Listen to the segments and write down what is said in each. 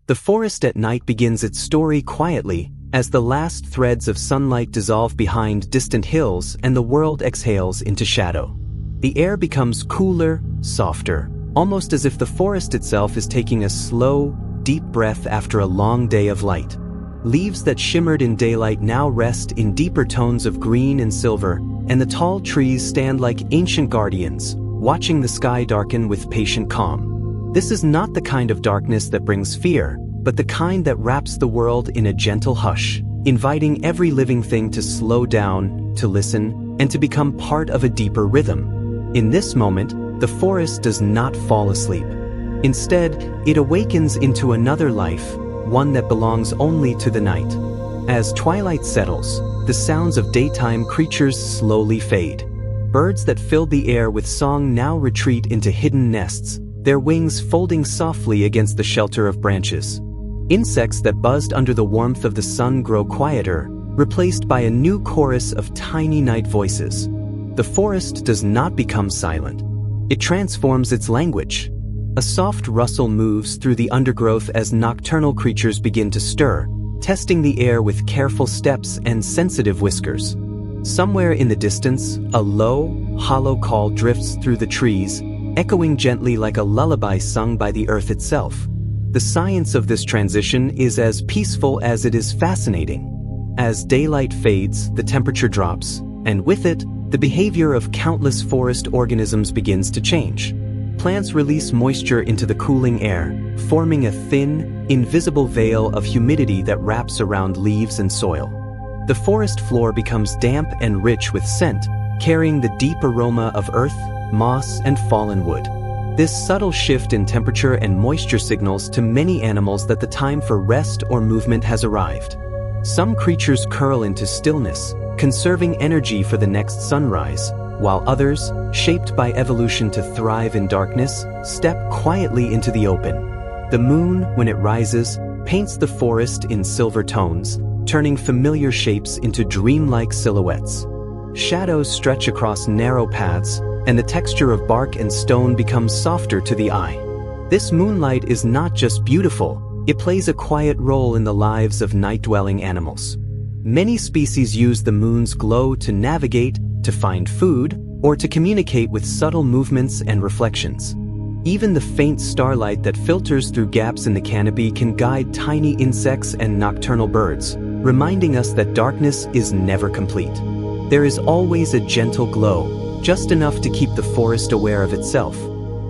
The forest at night begins its story quietly, as the last threads of sunlight dissolve behind distant hills and the world exhales into shadow. The air becomes cooler, softer, almost as if the forest itself is taking a slow, deep breath after a long day of light. Leaves that shimmered in daylight now rest in deeper tones of green and silver, and the tall trees stand like ancient guardians, watching the sky darken with patient calm. This is not the kind of darkness that brings fear, but the kind that wraps the world in a gentle hush, inviting every living thing to slow down, to listen, and to become part of a deeper rhythm. In this moment, the forest does not fall asleep. Instead, it awakens into another life, one that belongs only to the night. As twilight settles, the sounds of daytime creatures slowly fade. Birds that filled the air with song now retreat into hidden nests, their wings folding softly against the shelter of branches. Insects that buzzed under the warmth of the sun grow quieter, replaced by a new chorus of tiny night voices. The forest does not become silent. It transforms its language. A soft rustle moves through the undergrowth as nocturnal creatures begin to stir, testing the air with careful steps and sensitive whiskers. Somewhere in the distance, a low, hollow call drifts through the trees, echoing gently like a lullaby sung by the earth itself. The science of this transition is as peaceful as it is fascinating. As daylight fades, the temperature drops, and with it, the behavior of countless forest organisms begins to change. Plants release moisture into the cooling air, forming a thin, invisible veil of humidity that wraps around leaves and soil. The forest floor becomes damp and rich with scent, carrying the deep aroma of earth, moss, and fallen wood. This subtle shift in temperature and moisture signals to many animals that the time for rest or movement has arrived. Some creatures curl into stillness, conserving energy for the next sunrise, while others, shaped by evolution to thrive in darkness, step quietly into the open. The moon, when it rises, paints the forest in silver tones, turning familiar shapes into dreamlike silhouettes. Shadows stretch across narrow paths, and the texture of bark and stone becomes softer to the eye. This moonlight is not just beautiful, it plays a quiet role in the lives of night-dwelling animals. Many species use the moon's glow to navigate, to find food, or to communicate with subtle movements and reflections. Even the faint starlight that filters through gaps in the canopy can guide tiny insects and nocturnal birds, reminding us that darkness is never complete. There is always a gentle glow, just enough to keep the forest aware of itself.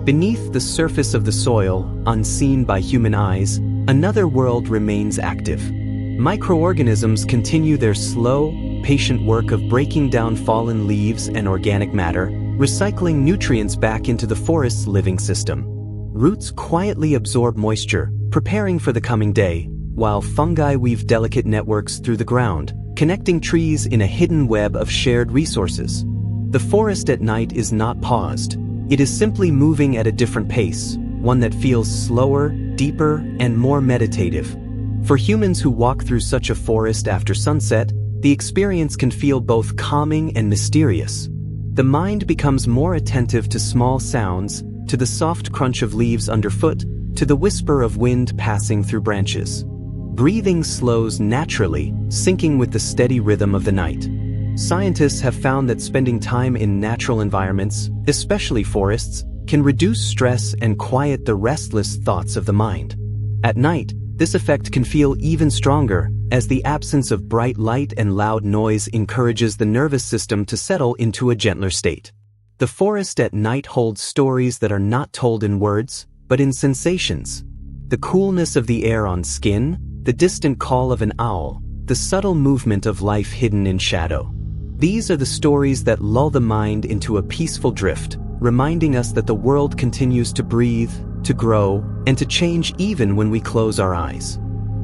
Beneath the surface of the soil, unseen by human eyes, another world remains active. Microorganisms continue their slow, patient work of breaking down fallen leaves and organic matter, recycling nutrients back into the forest's living system. Roots quietly absorb moisture, preparing for the coming day, while fungi weave delicate networks through the ground, connecting trees in a hidden web of shared resources. The forest at night is not paused. It is simply moving at a different pace, one that feels slower, deeper, and more meditative. For humans who walk through such a forest after sunset, the experience can feel both calming and mysterious. The mind becomes more attentive to small sounds, to the soft crunch of leaves underfoot, to the whisper of wind passing through branches. Breathing slows naturally, syncing with the steady rhythm of the night. Scientists have found that spending time in natural environments, especially forests, can reduce stress and quiet the restless thoughts of the mind. At night, this effect can feel even stronger, as the absence of bright light and loud noise encourages the nervous system to settle into a gentler state. The forest at night holds stories that are not told in words, but in sensations. The coolness of the air on skin, the distant call of an owl, the subtle movement of life hidden in shadow. These are the stories that lull the mind into a peaceful drift, reminding us that the world continues to breathe, to grow, and to change even when we close our eyes.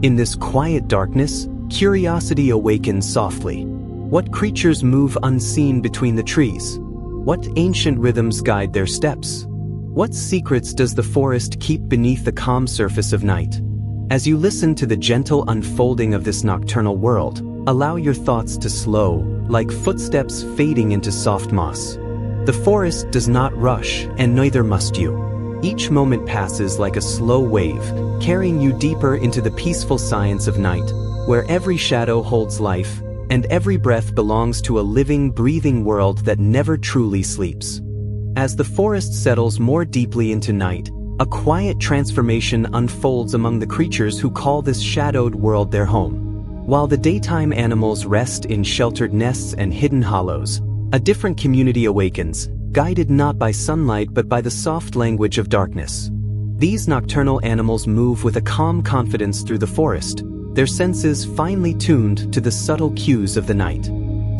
In this quiet darkness, curiosity awakens softly. What creatures move unseen between the trees? What ancient rhythms guide their steps? What secrets does the forest keep beneath the calm surface of night? As you listen to the gentle unfolding of this nocturnal world, allow your thoughts to slow, like footsteps fading into soft moss. The forest does not rush, and neither must you. Each moment passes like a slow wave, carrying you deeper into the peaceful science of night, where every shadow holds life, and every breath belongs to a living, breathing world that never truly sleeps. As the forest settles more deeply into night, a quiet transformation unfolds among the creatures who call this shadowed world their home. While the daytime animals rest in sheltered nests and hidden hollows, a different community awakens, guided not by sunlight but by the soft language of darkness. These nocturnal animals move with a calm confidence through the forest, their senses finely tuned to the subtle cues of the night.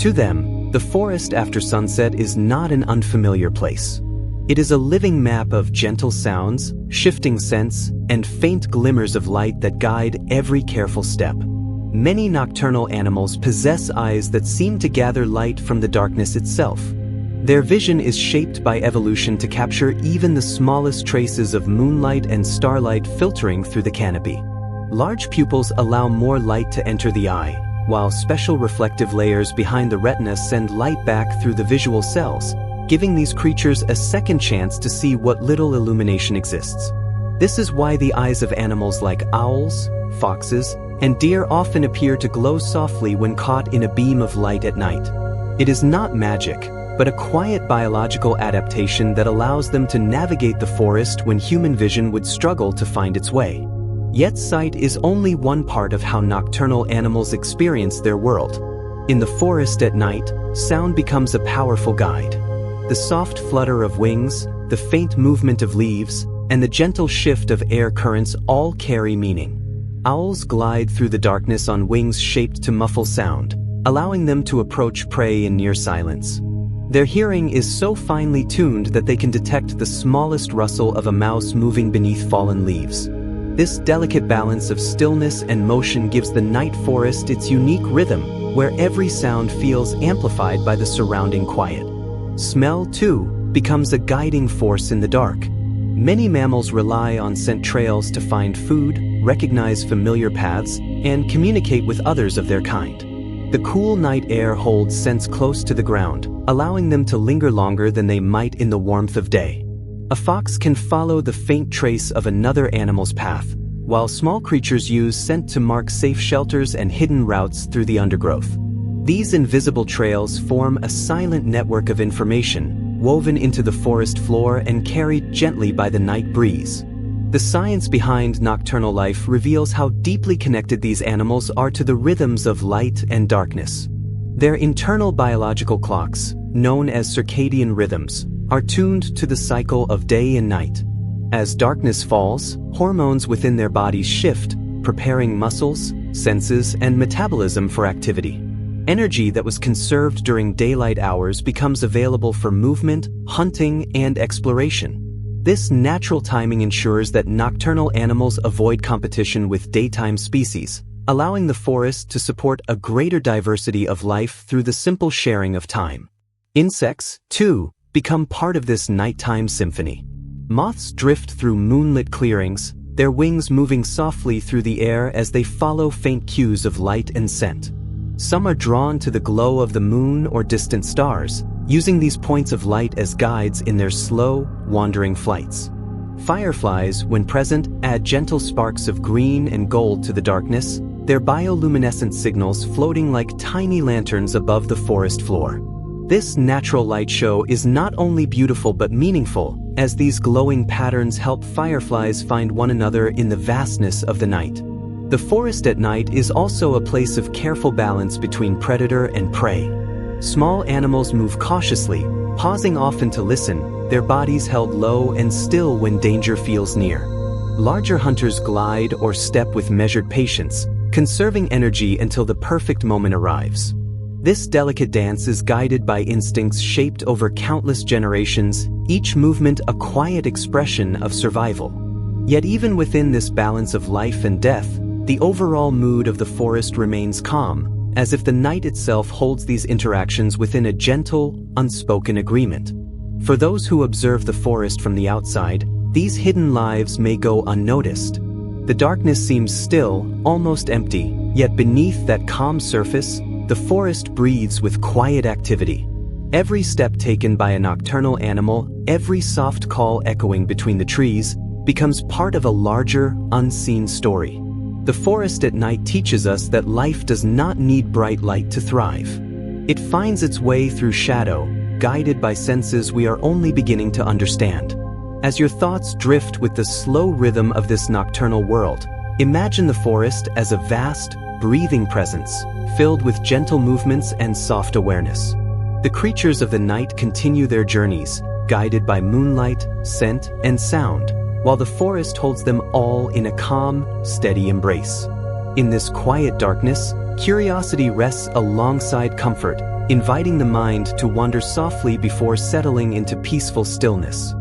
To them, the forest after sunset is not an unfamiliar place. It is a living map of gentle sounds, shifting scents, and faint glimmers of light that guide every careful step. Many nocturnal animals possess eyes that seem to gather light from the darkness itself. Their vision is shaped by evolution to capture even the smallest traces of moonlight and starlight filtering through the canopy. Large pupils allow more light to enter the eye, while special reflective layers behind the retina send light back through the visual cells, giving these creatures a second chance to see what little illumination exists. This is why the eyes of animals like owls, foxes, and deer often appear to glow softly when caught in a beam of light at night. It is not magic, but a quiet biological adaptation that allows them to navigate the forest when human vision would struggle to find its way. Yet sight is only one part of how nocturnal animals experience their world. In the forest at night, sound becomes a powerful guide. The soft flutter of wings, the faint movement of leaves, and the gentle shift of air currents all carry meaning. Owls glide through the darkness on wings shaped to muffle sound, allowing them to approach prey in near silence. Their hearing is so finely tuned that they can detect the smallest rustle of a mouse moving beneath fallen leaves. This delicate balance of stillness and motion gives the night forest its unique rhythm, where every sound feels amplified by the surrounding quiet. Smell, too, becomes a guiding force in the dark. Many mammals rely on scent trails to find food, recognize familiar paths, and communicate with others of their kind. The cool night air holds scents close to the ground, allowing them to linger longer than they might in the warmth of day. A fox can follow the faint trace of another animal's path, while small creatures use scent to mark safe shelters and hidden routes through the undergrowth. These invisible trails form a silent network of information, woven into the forest floor and carried gently by the night breeze. The science behind nocturnal life reveals how deeply connected these animals are to the rhythms of light and darkness. Their internal biological clocks, known as circadian rhythms, are tuned to the cycle of day and night. As darkness falls, hormones within their bodies shift, preparing muscles, senses, and metabolism for activity. Energy that was conserved during daylight hours becomes available for movement, hunting, and exploration. This natural timing ensures that nocturnal animals avoid competition with daytime species, allowing the forest to support a greater diversity of life through the simple sharing of time. Insects, too, become part of this nighttime symphony. Moths drift through moonlit clearings, their wings moving softly through the air as they follow faint cues of light and scent. Some are drawn to the glow of the moon or distant stars, using these points of light as guides in their slow, wandering flights. Fireflies, when present, add gentle sparks of green and gold to the darkness, their bioluminescent signals floating like tiny lanterns above the forest floor. This natural light show is not only beautiful but meaningful, as these glowing patterns help fireflies find one another in the vastness of the night. The forest at night is also a place of careful balance between predator and prey. Small animals move cautiously, pausing often to listen, their bodies held low and still when danger feels near. Larger hunters glide or step with measured patience, conserving energy until the perfect moment arrives. This delicate dance is guided by instincts shaped over countless generations, each movement a quiet expression of survival. Yet even within this balance of life and death, the overall mood of the forest remains calm, as if the night itself holds these interactions within a gentle, unspoken agreement. For those who observe the forest from the outside, these hidden lives may go unnoticed. The darkness seems still, almost empty, yet beneath that calm surface, the forest breathes with quiet activity. Every step taken by a nocturnal animal, every soft call echoing between the trees, becomes part of a larger, unseen story. The forest at night teaches us that life does not need bright light to thrive. It finds its way through shadow, guided by senses we are only beginning to understand. As your thoughts drift with the slow rhythm of this nocturnal world, imagine the forest as a vast, breathing presence, filled with gentle movements and soft awareness. The creatures of the night continue their journeys, guided by moonlight, scent, and sound, while the forest holds them all in a calm, steady embrace. In this quiet darkness, curiosity rests alongside comfort, inviting the mind to wander softly before settling into peaceful stillness.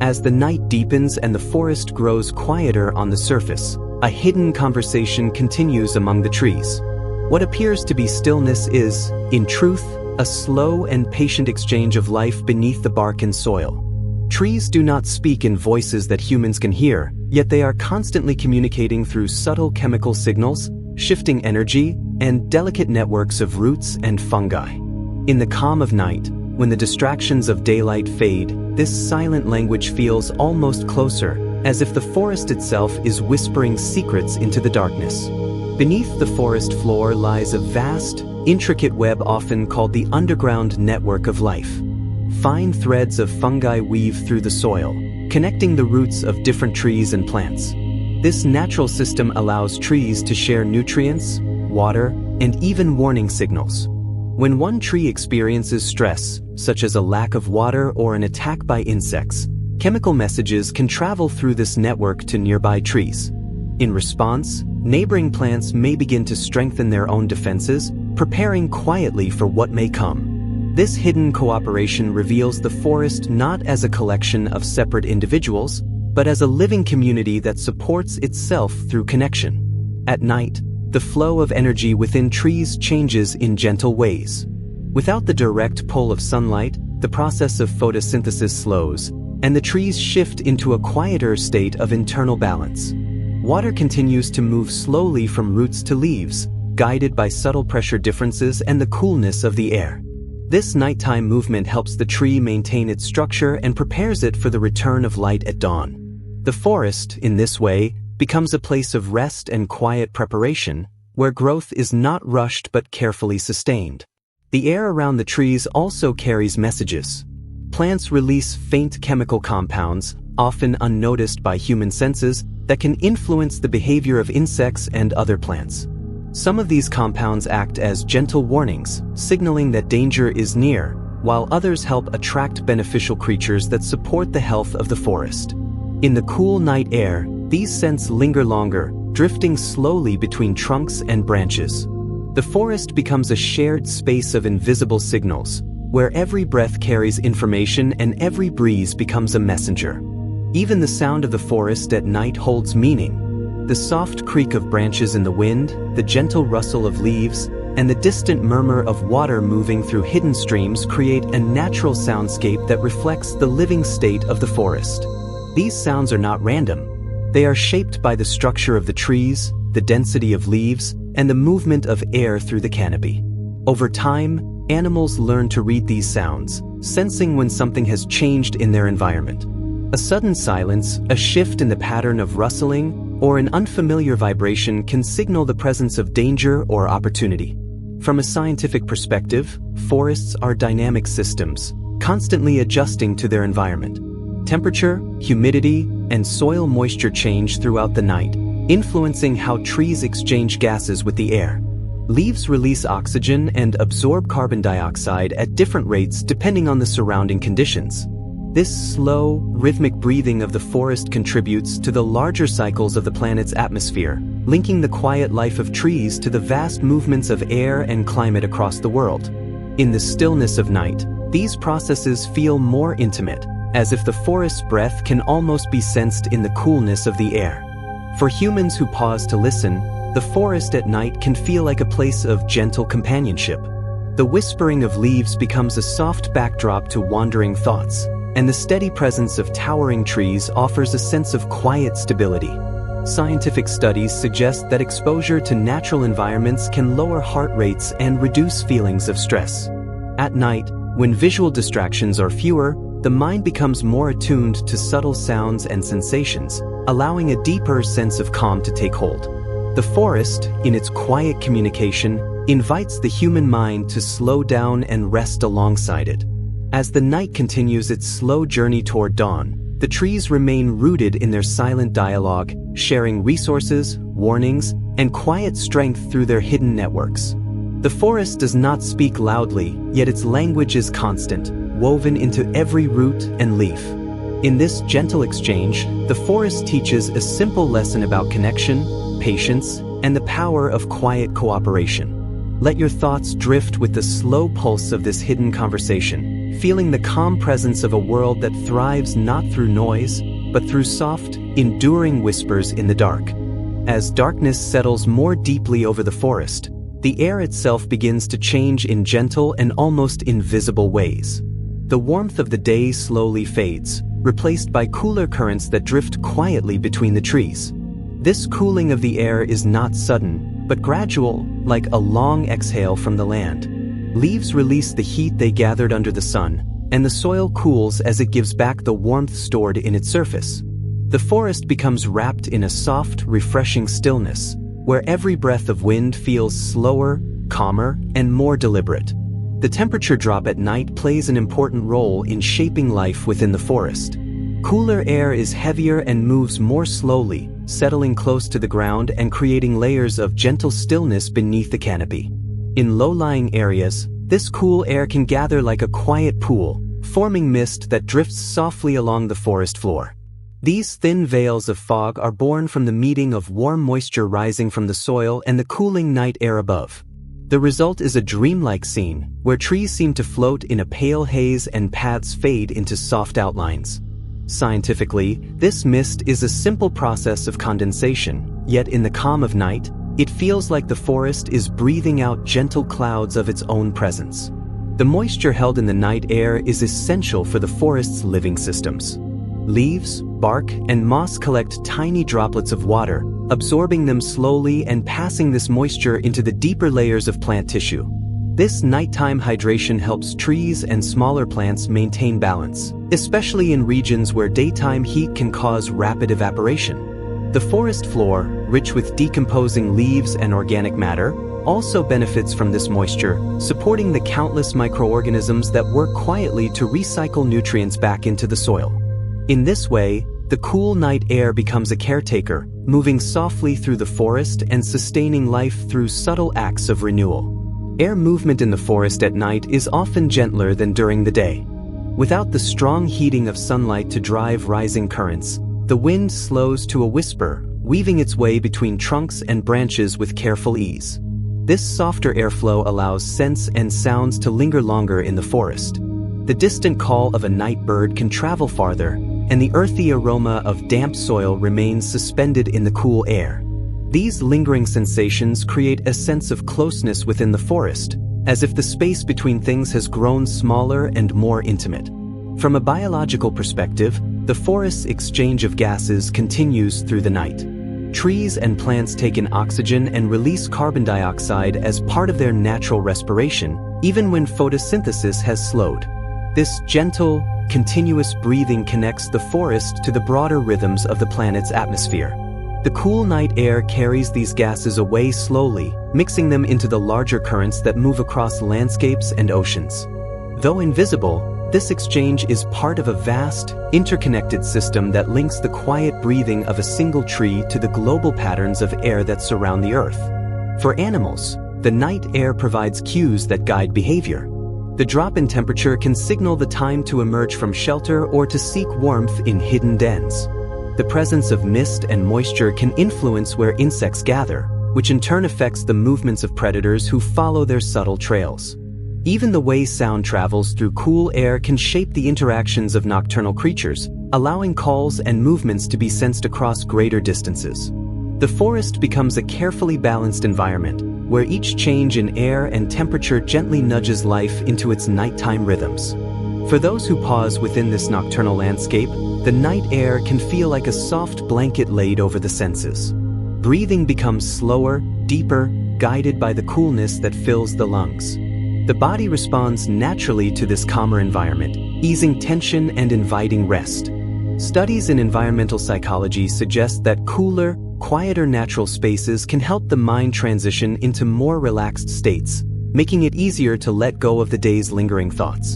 As the night deepens and the forest grows quieter on the surface, a hidden conversation continues among the trees. What appears to be stillness is, in truth, a slow and patient exchange of life beneath the bark and soil. Trees do not speak in voices that humans can hear, yet they are constantly communicating through subtle chemical signals, shifting energy, and delicate networks of roots and fungi. In the calm of night, when the distractions of daylight fade, this silent language feels almost closer, as if the forest itself is whispering secrets into the darkness. Beneath the forest floor lies a vast, intricate web often called the underground network of life. Fine threads of fungi weave through the soil, connecting the roots of different trees and plants. This natural system allows trees to share nutrients, water, and even warning signals. When one tree experiences stress, such as a lack of water or an attack by insects, chemical messages can travel through this network to nearby trees. In response, neighboring plants may begin to strengthen their own defenses, preparing quietly for what may come. This hidden cooperation reveals the forest not as a collection of separate individuals, but as a living community that supports itself through connection. At night, the flow of energy within trees changes in gentle ways. Without the direct pull of sunlight, the process of photosynthesis slows, and the trees shift into a quieter state of internal balance. Water continues to move slowly from roots to leaves, guided by subtle pressure differences and the coolness of the air. This nighttime movement helps the tree maintain its structure and prepares it for the return of light at dawn. The forest, in this way, becomes a place of rest and quiet preparation, where growth is not rushed but carefully sustained. The air around the trees also carries messages. Plants release faint chemical compounds, often unnoticed by human senses, that can influence the behavior of insects and other plants. Some of these compounds act as gentle warnings, signaling that danger is near, while others help attract beneficial creatures that support the health of the forest. In the cool night air, these scents linger longer, drifting slowly between trunks and branches. The forest becomes a shared space of invisible signals, where every breath carries information and every breeze becomes a messenger. Even the sound of the forest at night holds meaning. The soft creak of branches in the wind, the gentle rustle of leaves, and the distant murmur of water moving through hidden streams create a natural soundscape that reflects the living state of the forest. These sounds are not random. They are shaped by the structure of the trees, the density of leaves, and the movement of air through the canopy. Over time, animals learn to read these sounds, sensing when something has changed in their environment. A sudden silence, a shift in the pattern of rustling, or an unfamiliar vibration can signal the presence of danger or opportunity. From a scientific perspective, forests are dynamic systems, constantly adjusting to their environment. Temperature, humidity, and soil moisture change throughout the night, influencing how trees exchange gases with the air. Leaves release oxygen and absorb carbon dioxide at different rates depending on the surrounding conditions. This slow, rhythmic breathing of the forest contributes to the larger cycles of the planet's atmosphere, linking the quiet life of trees to the vast movements of air and climate across the world. In the stillness of night, these processes feel more intimate, as if the forest's breath can almost be sensed in the coolness of the air. For humans who pause to listen, the forest at night can feel like a place of gentle companionship. The whispering of leaves becomes a soft backdrop to wandering thoughts, and the steady presence of towering trees offers a sense of quiet stability. Scientific studies suggest that exposure to natural environments can lower heart rates and reduce feelings of stress. At night, When visual distractions are fewer, the mind becomes more attuned to subtle sounds and sensations, allowing a deeper sense of calm to take hold. The forest, in its quiet communication, invites the human mind to slow down and rest alongside it. As the night continues its slow journey toward dawn, the trees remain rooted in their silent dialogue, sharing resources, warnings, and quiet strength through their hidden networks. The forest does not speak loudly, yet its language is constant, woven into every root and leaf. In this gentle exchange, the forest teaches a simple lesson about connection, patience, and the power of quiet cooperation. Let your thoughts drift with the slow pulse of this hidden conversation, feeling the calm presence of a world that thrives not through noise, but through soft, enduring whispers in the dark. As darkness settles more deeply over the forest, the air itself begins to change in gentle and almost invisible ways. The warmth of the day slowly fades, replaced by cooler currents that drift quietly between the trees. This cooling of the air is not sudden, but gradual, like a long exhale from the land. Leaves release the heat they gathered under the sun, and the soil cools as it gives back the warmth stored in its surface. The forest becomes wrapped in a soft, refreshing stillness, where every breath of wind feels slower, calmer, and more deliberate. The temperature drop at night plays an important role in shaping life within the forest. Cooler air is heavier and moves more slowly, settling close to the ground and creating layers of gentle stillness beneath the canopy. In low-lying areas, this cool air can gather like a quiet pool, forming mist that drifts softly along the forest floor. These thin veils of fog are born from the meeting of warm moisture rising from the soil and the cooling night air above. The result is a dreamlike scene, where trees seem to float in a pale haze and paths fade into soft outlines. Scientifically, this mist is a simple process of condensation, yet in the calm of night, it feels like the forest is breathing out gentle clouds of its own presence. The moisture held in the night air is essential for the forest's living systems. Leaves, bark, and moss collect tiny droplets of water, absorbing them slowly and passing this moisture into the deeper layers of plant tissue. This nighttime hydration helps trees and smaller plants maintain balance, especially in regions where daytime heat can cause rapid evaporation. The forest floor, rich with decomposing leaves and organic matter, also benefits from this moisture, supporting the countless microorganisms that work quietly to recycle nutrients back into the soil. In this way, the cool night air becomes a caretaker, moving softly through the forest and sustaining life through subtle acts of renewal. Air movement in the forest at night is often gentler than during the day. Without the strong heating of sunlight to drive rising currents, the wind slows to a whisper, weaving its way between trunks and branches with careful ease. This softer airflow allows scents and sounds to linger longer in the forest. The distant call of a night bird can travel farther, and the earthy aroma of damp soil remains suspended in the cool air. These lingering sensations create a sense of closeness within the forest, as if the space between things has grown smaller and more intimate. From a biological perspective, the forest's exchange of gases continues through the night. Trees and plants take in oxygen and release carbon dioxide as part of their natural respiration, even when photosynthesis has slowed. This gentle, continuous breathing connects the forest to the broader rhythms of the planet's atmosphere. The cool night air carries these gases away slowly, mixing them into the larger currents that move across landscapes and oceans. Though invisible, this exchange is part of a vast, interconnected system that links the quiet breathing of a single tree to the global patterns of air that surround the Earth. For animals, the night air provides cues that guide behavior. The drop in temperature can signal the time to emerge from shelter or to seek warmth in hidden dens. The presence of mist and moisture can influence where insects gather, which in turn affects the movements of predators who follow their subtle trails. Even the way sound travels through cool air can shape the interactions of nocturnal creatures, allowing calls and movements to be sensed across greater distances. The forest becomes a carefully balanced environment, where each change in air and temperature gently nudges life into its nighttime rhythms. For those who pause within this nocturnal landscape, the night air can feel like a soft blanket laid over the senses. Breathing becomes slower, deeper, guided by the coolness that fills the lungs. The body responds naturally to this calmer environment, easing tension and inviting rest. Studies in environmental psychology suggest that cooler, quieter natural spaces can help the mind transition into more relaxed states, making it easier to let go of the day's lingering thoughts.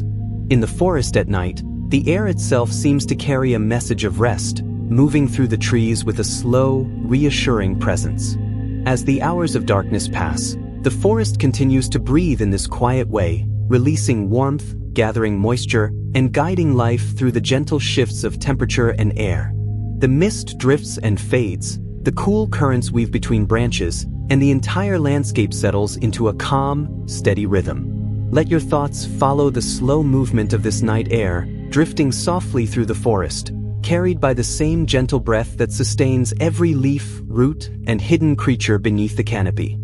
In the forest at night, the air itself seems to carry a message of rest, moving through the trees with a slow, reassuring presence. As the hours of darkness pass, the forest continues to breathe in this quiet way, releasing warmth, gathering moisture, and guiding life through the gentle shifts of temperature and air. The mist drifts and fades, the cool currents weave between branches, and the entire landscape settles into a calm, steady rhythm. Let your thoughts follow the slow movement of this night air, drifting softly through the forest, carried by the same gentle breath that sustains every leaf, root, and hidden creature beneath the canopy.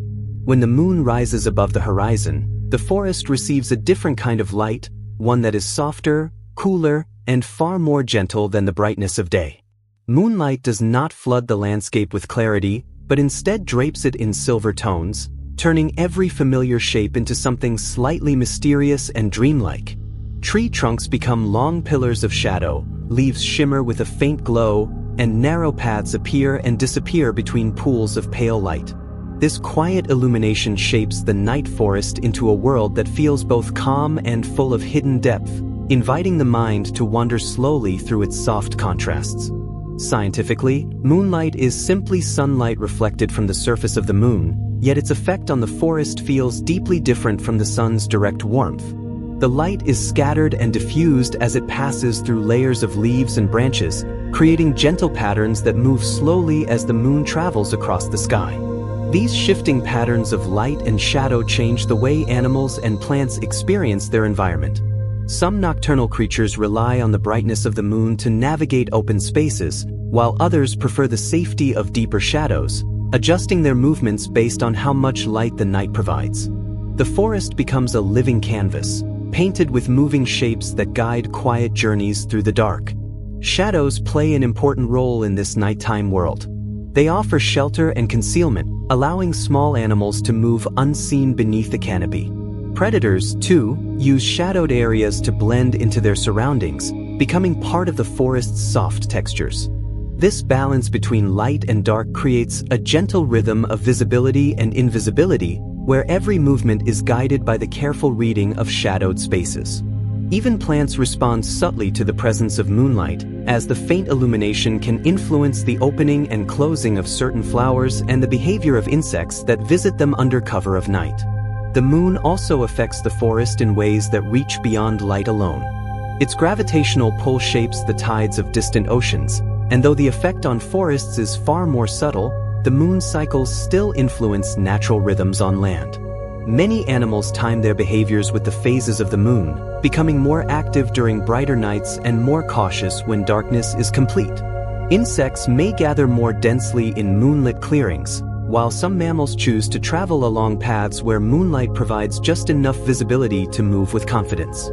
When the moon rises above the horizon, the forest receives a different kind of light, one that is softer, cooler, and far more gentle than the brightness of day. Moonlight does not flood the landscape with clarity, but instead drapes it in silver tones, turning every familiar shape into something slightly mysterious and dreamlike. Tree trunks become long pillars of shadow, leaves shimmer with a faint glow, and narrow paths appear and disappear between pools of pale light. This quiet illumination shapes the night forest into a world that feels both calm and full of hidden depth, inviting the mind to wander slowly through its soft contrasts. Scientifically, moonlight is simply sunlight reflected from the surface of the moon, yet its effect on the forest feels deeply different from the sun's direct warmth. The light is scattered and diffused as it passes through layers of leaves and branches, creating gentle patterns that move slowly as the moon travels across the sky. These shifting patterns of light and shadow change the way animals and plants experience their environment. Some nocturnal creatures rely on the brightness of the moon to navigate open spaces, while others prefer the safety of deeper shadows, adjusting their movements based on how much light the night provides. The forest becomes a living canvas, painted with moving shapes that guide quiet journeys through the dark. Shadows play an important role in this nighttime world. They offer shelter and concealment, allowing small animals to move unseen beneath the canopy. Predators, too, use shadowed areas to blend into their surroundings, becoming part of the forest's soft textures. This balance between light and dark creates a gentle rhythm of visibility and invisibility, where every movement is guided by the careful reading of shadowed spaces. Even plants respond subtly to the presence of moonlight, as the faint illumination can influence the opening and closing of certain flowers and the behavior of insects that visit them under cover of night. The moon also affects the forest in ways that reach beyond light alone. Its gravitational pull shapes the tides of distant oceans, and though the effect on forests is far more subtle, the moon cycles still influence natural rhythms on land. Many animals time their behaviors with the phases of the moon, becoming more active during brighter nights and more cautious when darkness is complete. Insects may gather more densely in moonlit clearings, while some mammals choose to travel along paths where moonlight provides just enough visibility to move with confidence.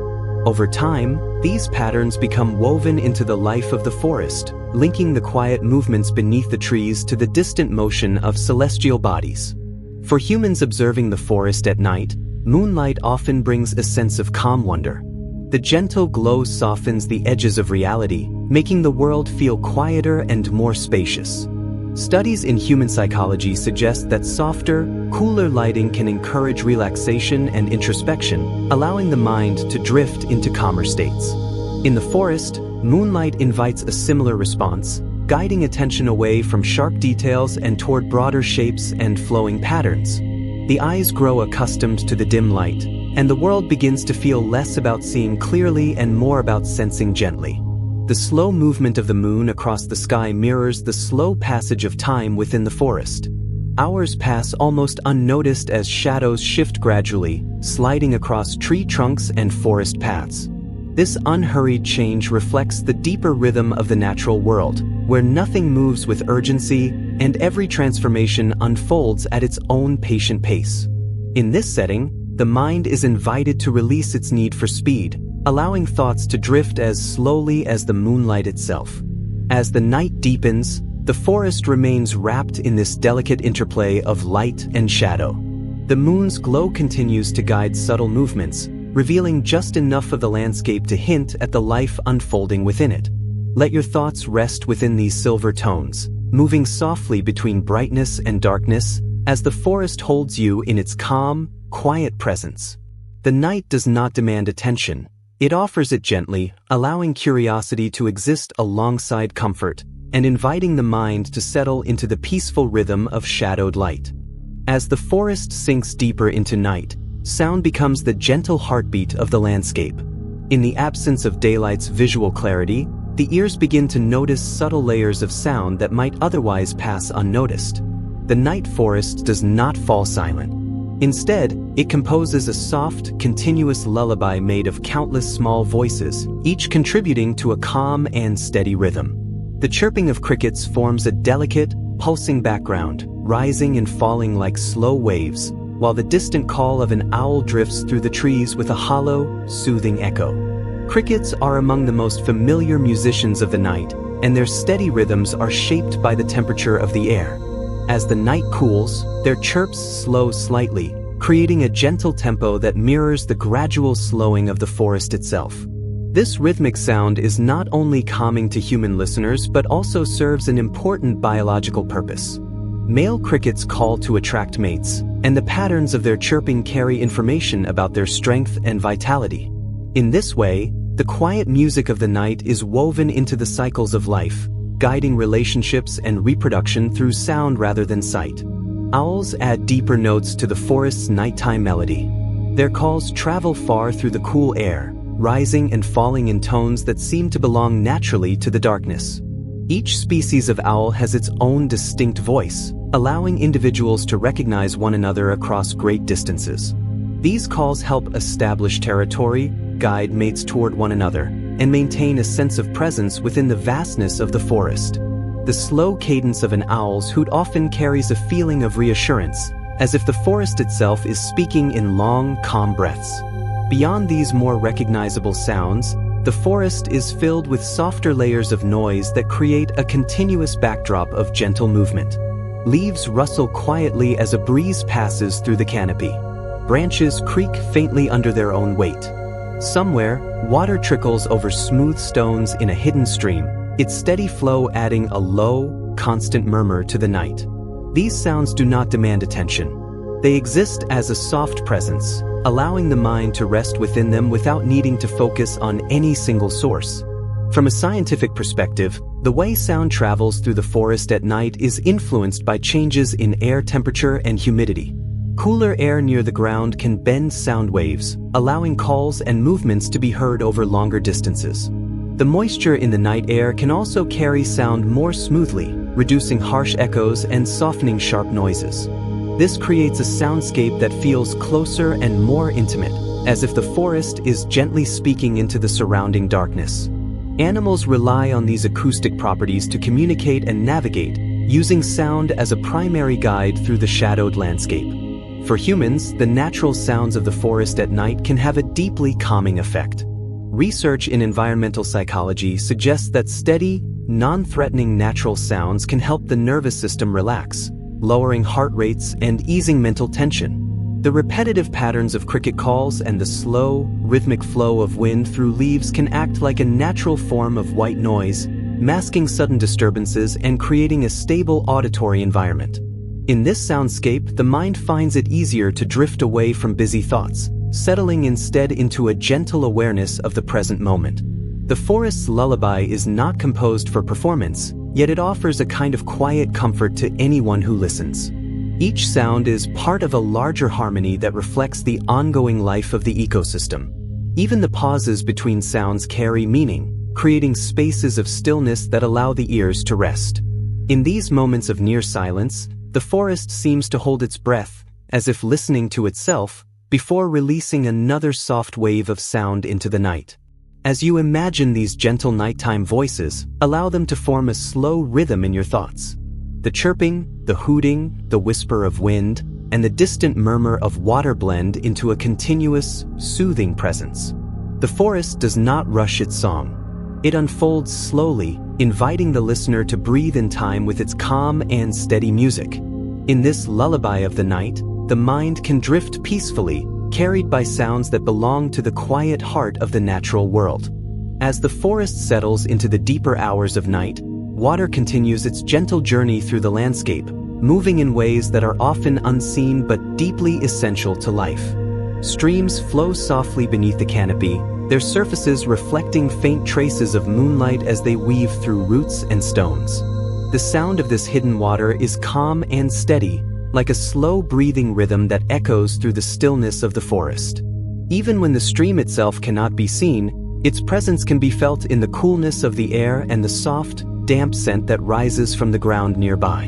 Over time, these patterns become woven into the life of the forest, linking the quiet movements beneath the trees to the distant motion of celestial bodies. For humans observing the forest at night, moonlight often brings a sense of calm wonder. The gentle glow softens the edges of reality, making the world feel quieter and more spacious. Studies in human psychology suggest that softer, cooler lighting can encourage relaxation and introspection, allowing the mind to drift into calmer states. In the forest, moonlight invites a similar response, guiding attention away from sharp details and toward broader shapes and flowing patterns. The eyes grow accustomed to the dim light, and the world begins to feel less about seeing clearly and more about sensing gently. The slow movement of the moon across the sky mirrors the slow passage of time within the forest. Hours pass almost unnoticed as shadows shift gradually, sliding across tree trunks and forest paths. This unhurried change reflects the deeper rhythm of the natural world, where nothing moves with urgency and every transformation unfolds at its own patient pace. In this setting, the mind is invited to release its need for speed, allowing thoughts to drift as slowly as the moonlight itself. As the night deepens, the forest remains wrapped in this delicate interplay of light and shadow. The moon's glow continues to guide subtle movements, revealing just enough of the landscape to hint at the life unfolding within it. Let your thoughts rest within these silver tones, moving softly between brightness and darkness as the forest holds you in its calm, quiet presence. The night does not demand attention. It offers it gently, allowing curiosity to exist alongside comfort and inviting the mind to settle into the peaceful rhythm of shadowed light. As the forest sinks deeper into night, sound becomes the gentle heartbeat of the landscape. In the absence of daylight's visual clarity, the ears begin to notice subtle layers of sound that might otherwise pass unnoticed. The night forest does not fall silent. Instead, it composes a soft, continuous lullaby made of countless small voices, each contributing to a calm and steady rhythm. The chirping of crickets forms a delicate, pulsing background, rising and falling like slow waves, while the distant call of an owl drifts through the trees with a hollow, soothing echo. Crickets are among the most familiar musicians of the night, and their steady rhythms are shaped by the temperature of the air. As the night cools, their chirps slow slightly, creating a gentle tempo that mirrors the gradual slowing of the forest itself. This rhythmic sound is not only calming to human listeners but also serves an important biological purpose. Male crickets call to attract mates, and the patterns of their chirping carry information about their strength and vitality. In this way, the quiet music of the night is woven into the cycles of life, guiding relationships and reproduction through sound rather than sight. Owls add deeper notes to the forest's nighttime melody. Their calls travel far through the cool air, rising and falling in tones that seem to belong naturally to the darkness. Each species of owl has its own distinct voice, allowing individuals to recognize one another across great distances. These calls help establish territory, guide mates toward one another, and maintain a sense of presence within the vastness of the forest. The slow cadence of an owl's hoot often carries a feeling of reassurance, as if the forest itself is speaking in long, calm breaths. Beyond these more recognizable sounds, the forest is filled with softer layers of noise that create a continuous backdrop of gentle movement. Leaves rustle quietly as a breeze passes through the canopy. Branches creak faintly under their own weight. Somewhere, water trickles over smooth stones in a hidden stream, its steady flow adding a low, constant murmur to the night. These sounds do not demand attention. They exist as a soft presence, allowing the mind to rest within them without needing to focus on any single source. From a scientific perspective, the way sound travels through the forest at night is influenced by changes in air temperature and humidity. Cooler air near the ground can bend sound waves, allowing calls and movements to be heard over longer distances. The moisture in the night air can also carry sound more smoothly, reducing harsh echoes and softening sharp noises. This creates a soundscape that feels closer and more intimate, as if the forest is gently speaking into the surrounding darkness. Animals rely on these acoustic properties to communicate and navigate, using sound as a primary guide through the shadowed landscape. For humans, the natural sounds of the forest at night can have a deeply calming effect. Research in environmental psychology suggests that steady, non-threatening natural sounds can help the nervous system relax, lowering heart rates and easing mental tension. The repetitive patterns of cricket calls and the slow, rhythmic flow of wind through leaves can act like a natural form of white noise, masking sudden disturbances and creating a stable auditory environment. In this soundscape, the mind finds it easier to drift away from busy thoughts, settling instead into a gentle awareness of the present moment. The forest's lullaby is not composed for performance, yet it offers a kind of quiet comfort to anyone who listens. Each sound is part of a larger harmony that reflects the ongoing life of the ecosystem. Even the pauses between sounds carry meaning, creating spaces of stillness that allow the ears to rest. In these moments of near silence, the forest seems to hold its breath, as if listening to itself, before releasing another soft wave of sound into the night. As you imagine these gentle nighttime voices, allow them to form a slow rhythm in your thoughts. The chirping, the hooting, the whisper of wind, and the distant murmur of water blend into a continuous, soothing presence. The forest does not rush its song. It unfolds slowly, inviting the listener to breathe in time with its calm and steady music. In this lullaby of the night, the mind can drift peacefully, carried by sounds that belong to the quiet heart of the natural world. As the forest settles into the deeper hours of night, water continues its gentle journey through the landscape, moving in ways that are often unseen but deeply essential to life. Streams flow softly beneath the canopy, their surfaces reflecting faint traces of moonlight as they weave through roots and stones. The sound of this hidden water is calm and steady, like a slow breathing rhythm that echoes through the stillness of the forest. Even when the stream itself cannot be seen, its presence can be felt in the coolness of the air and the soft, damp scent that rises from the ground nearby.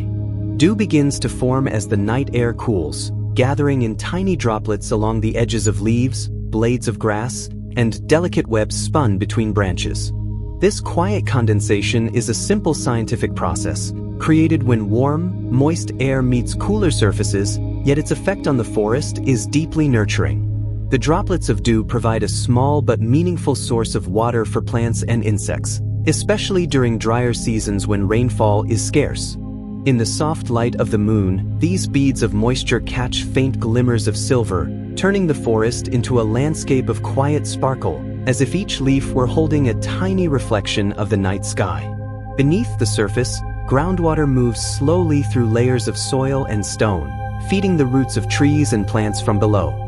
Dew begins to form as the night air cools, gathering in tiny droplets along the edges of leaves, blades of grass, and delicate webs spun between branches. This quiet condensation is a simple scientific process, created when warm, moist air meets cooler surfaces, yet its effect on the forest is deeply nurturing. The droplets of dew provide a small but meaningful source of water for plants and insects, especially during drier seasons when rainfall is scarce. In the soft light of the moon, these beads of moisture catch faint glimmers of silver, turning the forest into a landscape of quiet sparkle, as if each leaf were holding a tiny reflection of the night sky. Beneath the surface, groundwater moves slowly through layers of soil and stone, feeding the roots of trees and plants from below.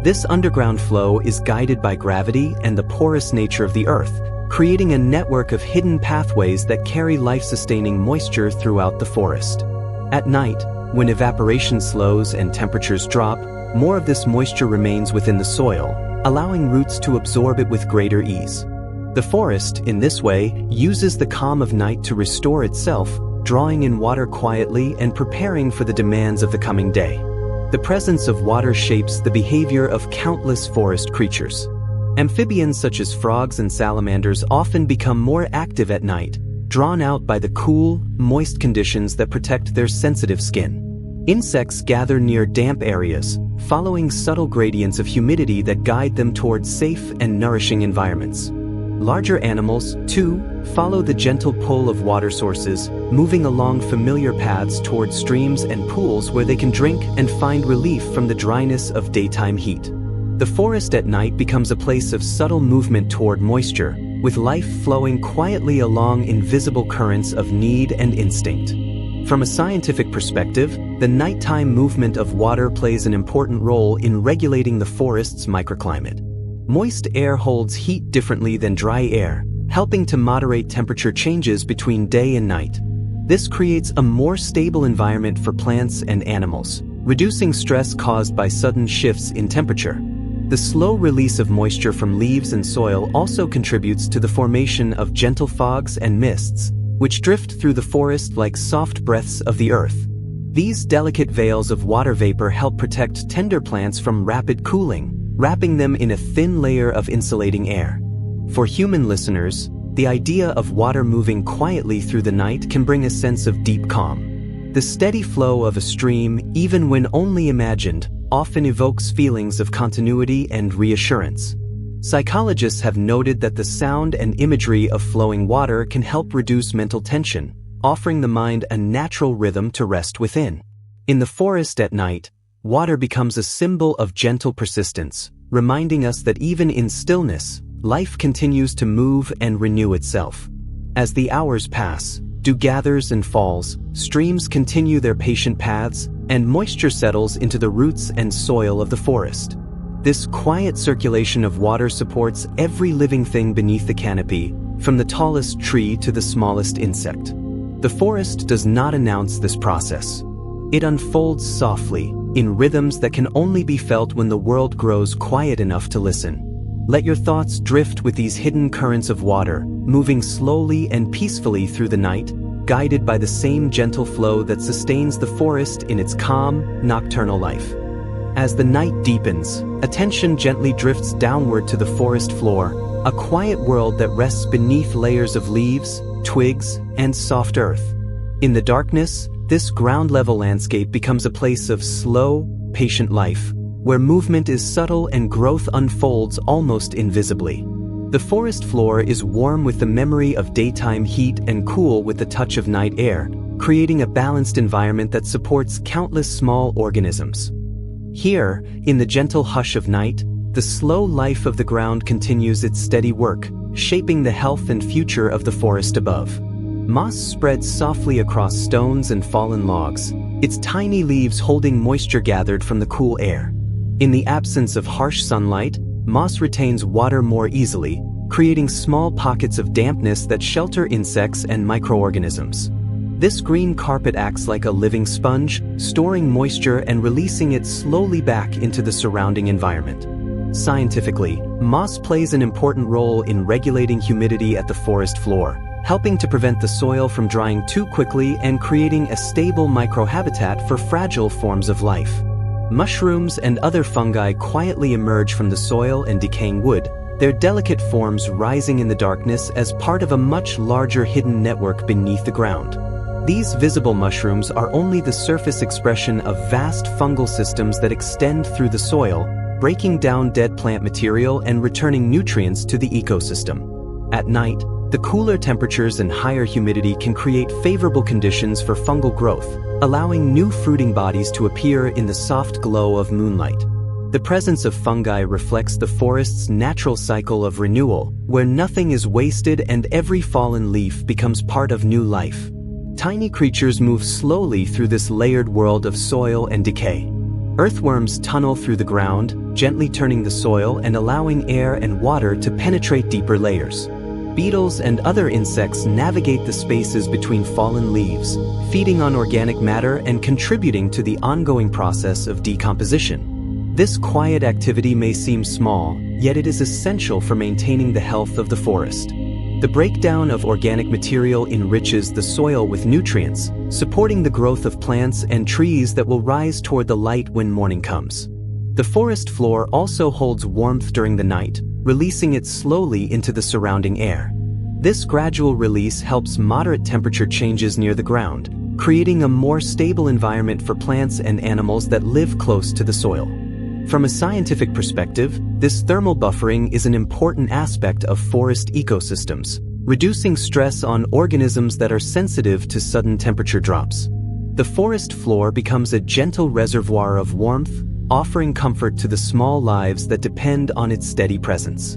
This underground flow is guided by gravity and the porous nature of the earth, creating a network of hidden pathways that carry life-sustaining moisture throughout the forest. At night, when evaporation slows and temperatures drop, more of this moisture remains within the soil, allowing roots to absorb it with greater ease. The forest, in this way, uses the calm of night to restore itself, drawing in water quietly and preparing for the demands of the coming day. The presence of water shapes the behavior of countless forest creatures. Amphibians such as frogs and salamanders often become more active at night, drawn out by the cool, moist conditions that protect their sensitive skin. Insects gather near damp areas, following subtle gradients of humidity that guide them towards safe and nourishing environments. Larger animals, too, follow the gentle pull of water sources, moving along familiar paths towards streams and pools where they can drink and find relief from the dryness of daytime heat. The forest at night becomes a place of subtle movement toward moisture, with life flowing quietly along invisible currents of need and instinct. From a scientific perspective, the nighttime movement of water plays an important role in regulating the forest's microclimate. Moist air holds heat differently than dry air, helping to moderate temperature changes between day and night. This creates a more stable environment for plants and animals, reducing stress caused by sudden shifts in temperature. The slow release of moisture from leaves and soil also contributes to the formation of gentle fogs and mists, which drift through the forest like soft breaths of the earth. These delicate veils of water vapor help protect tender plants from rapid cooling, wrapping them in a thin layer of insulating air. For human listeners, the idea of water moving quietly through the night can bring a sense of deep calm. The steady flow of a stream, even when only imagined, often evokes feelings of continuity and reassurance. Psychologists have noted that the sound and imagery of flowing water can help reduce mental tension, offering the mind a natural rhythm to rest within. In the forest at night, water becomes a symbol of gentle persistence, reminding us that even in stillness, life continues to move and renew itself. As the hours pass, dew gathers and falls, streams continue their patient paths, and moisture settles into the roots and soil of the forest. This quiet circulation of water supports every living thing beneath the canopy, from the tallest tree to the smallest insect. The forest does not announce this process. It unfolds softly, in rhythms that can only be felt when the world grows quiet enough to listen. Let your thoughts drift with these hidden currents of water, moving slowly and peacefully through the night, guided by the same gentle flow that sustains the forest in its calm, nocturnal life. As the night deepens, attention gently drifts downward to the forest floor, a quiet world that rests beneath layers of leaves, twigs, and soft earth. In the darkness, this ground-level landscape becomes a place of slow, patient life, where movement is subtle and growth unfolds almost invisibly. The forest floor is warm with the memory of daytime heat and cool with the touch of night air, creating a balanced environment that supports countless small organisms. Here, in the gentle hush of night, the slow life of the ground continues its steady work, shaping the health and future of the forest above. Moss spreads softly across stones and fallen logs, its tiny leaves holding moisture gathered from the cool air. In the absence of harsh sunlight, moss retains water more easily, creating small pockets of dampness that shelter insects and microorganisms. This green carpet acts like a living sponge, storing moisture and releasing it slowly back into the surrounding environment. Scientifically, moss plays an important role in regulating humidity at the forest floor, helping to prevent the soil from drying too quickly and creating a stable microhabitat for fragile forms of life. Mushrooms and other fungi quietly emerge from the soil and decaying wood, their delicate forms rising in the darkness as part of a much larger hidden network beneath the ground. These visible mushrooms are only the surface expression of vast fungal systems that extend through the soil, breaking down dead plant material and returning nutrients to the ecosystem. At night, the cooler temperatures and higher humidity can create favorable conditions for fungal growth, allowing new fruiting bodies to appear in the soft glow of moonlight. The presence of fungi reflects the forest's natural cycle of renewal, where nothing is wasted and every fallen leaf becomes part of new life. Tiny creatures move slowly through this layered world of soil and decay. Earthworms tunnel through the ground, gently turning the soil and allowing air and water to penetrate deeper layers. Beetles and other insects navigate the spaces between fallen leaves, feeding on organic matter and contributing to the ongoing process of decomposition. This quiet activity may seem small, yet it is essential for maintaining the health of the forest. The breakdown of organic material enriches the soil with nutrients, supporting the growth of plants and trees that will rise toward the light when morning comes. The forest floor also holds warmth during the night, releasing it slowly into the surrounding air. This gradual release helps moderate temperature changes near the ground, creating a more stable environment for plants and animals that live close to the soil. From a scientific perspective, this thermal buffering is an important aspect of forest ecosystems, reducing stress on organisms that are sensitive to sudden temperature drops. The forest floor becomes a gentle reservoir of warmth, offering comfort to the small lives that depend on its steady presence.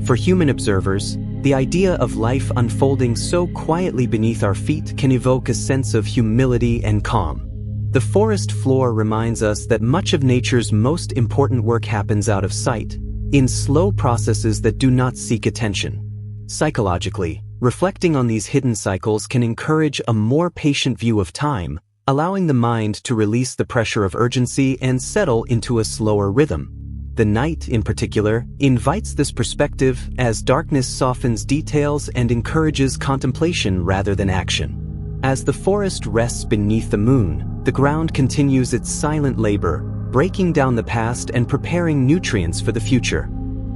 For human observers, the idea of life unfolding so quietly beneath our feet can evoke a sense of humility and calm. The forest floor reminds us that much of nature's most important work happens out of sight, in slow processes that do not seek attention. Psychologically, reflecting on these hidden cycles can encourage a more patient view of time, allowing the mind to release the pressure of urgency and settle into a slower rhythm. The night, in particular, invites this perspective as darkness softens details and encourages contemplation rather than action. As the forest rests beneath the moon, the ground continues its silent labor, breaking down the past and preparing nutrients for the future.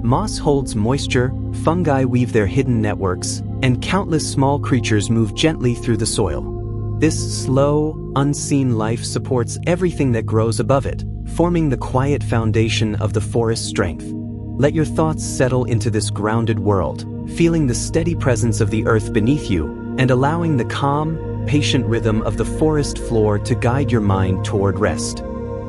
Moss holds moisture, fungi weave their hidden networks, and countless small creatures move gently through the soil. This slow, unseen life supports everything that grows above it, forming the quiet foundation of the forest's strength. Let your thoughts settle into this grounded world, feeling the steady presence of the earth beneath you, and allowing the calm, patient rhythm of the forest floor to guide your mind toward rest.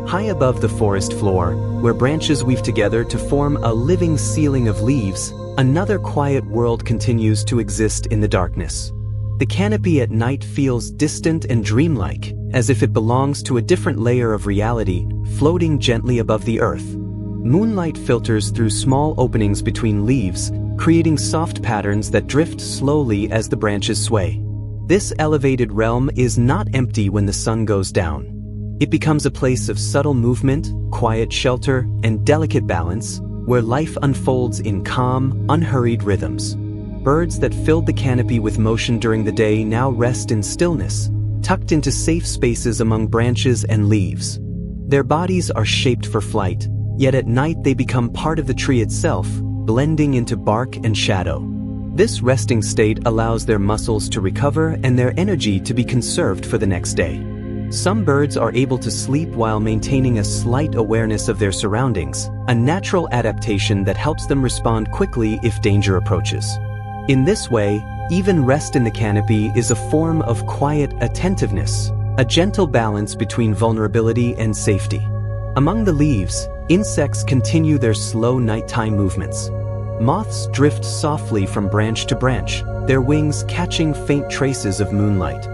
High above the forest floor, where branches weave together to form a living ceiling of leaves, another quiet world continues to exist in the darkness. The canopy at night feels distant and dreamlike, as if it belongs to a different layer of reality, floating gently above the earth. Moonlight filters through small openings between leaves, creating soft patterns that drift slowly as the branches sway. This elevated realm is not empty when the sun goes down. It becomes a place of subtle movement, quiet shelter, and delicate balance, where life unfolds in calm, unhurried rhythms. Birds that filled the canopy with motion during the day now rest in stillness, tucked into safe spaces among branches and leaves. Their bodies are shaped for flight, yet at night they become part of the tree itself, blending into bark and shadow. This resting state allows their muscles to recover and their energy to be conserved for the next day. Some birds are able to sleep while maintaining a slight awareness of their surroundings, a natural adaptation that helps them respond quickly if danger approaches. In this way, even rest in the canopy is a form of quiet attentiveness, a gentle balance between vulnerability and safety. Among the leaves, insects continue their slow nighttime movements. Moths drift softly from branch to branch, their wings catching faint traces of moonlight.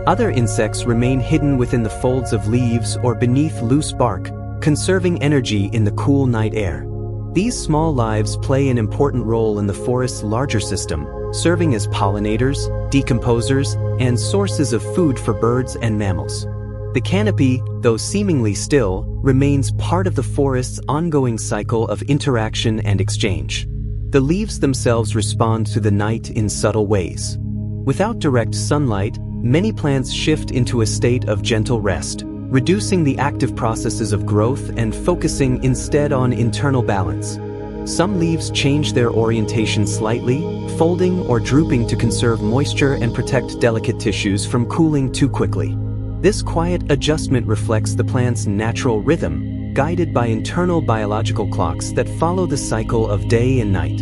Other insects remain hidden within the folds of leaves or beneath loose bark, conserving energy in the cool night air. These small lives play an important role in the forest's larger system, serving as pollinators, decomposers, and sources of food for birds and mammals. The canopy, though seemingly still, remains part of the forest's ongoing cycle of interaction and exchange. The leaves themselves respond to the night in subtle ways. Without direct sunlight, many plants shift into a state of gentle rest, reducing the active processes of growth and focusing instead on internal balance. Some leaves change their orientation slightly, folding or drooping to conserve moisture and protect delicate tissues from cooling too quickly. This quiet adjustment reflects the plant's natural rhythm, guided by internal biological clocks that follow the cycle of day and night.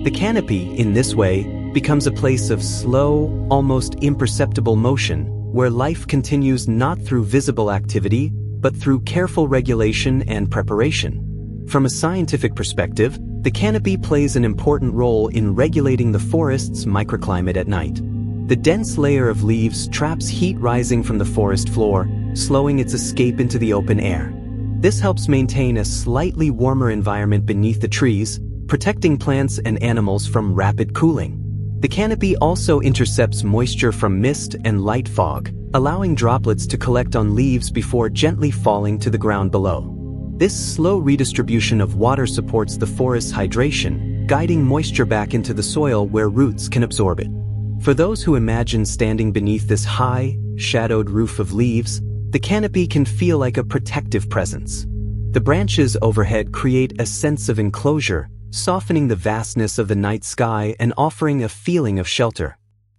The canopy, in this way, becomes a place of slow, almost imperceptible motion, where life continues not through visible activity, but through careful regulation and preparation. From a scientific perspective, the canopy plays an important role in regulating the forest's microclimate at night. The dense layer of leaves traps heat rising from the forest floor, slowing its escape into the open air. This helps maintain a slightly warmer environment beneath the trees, protecting plants and animals from rapid cooling. The canopy also intercepts moisture from mist and light fog, allowing droplets to collect on leaves before gently falling to the ground below. This slow redistribution of water supports the forest's hydration, guiding moisture back into the soil where roots can absorb it. For those who imagine standing beneath this high, shadowed roof of leaves, the canopy can feel like a protective presence. The branches overhead create a sense of enclosure, softening the vastness of the night sky and offering a feeling of shelter.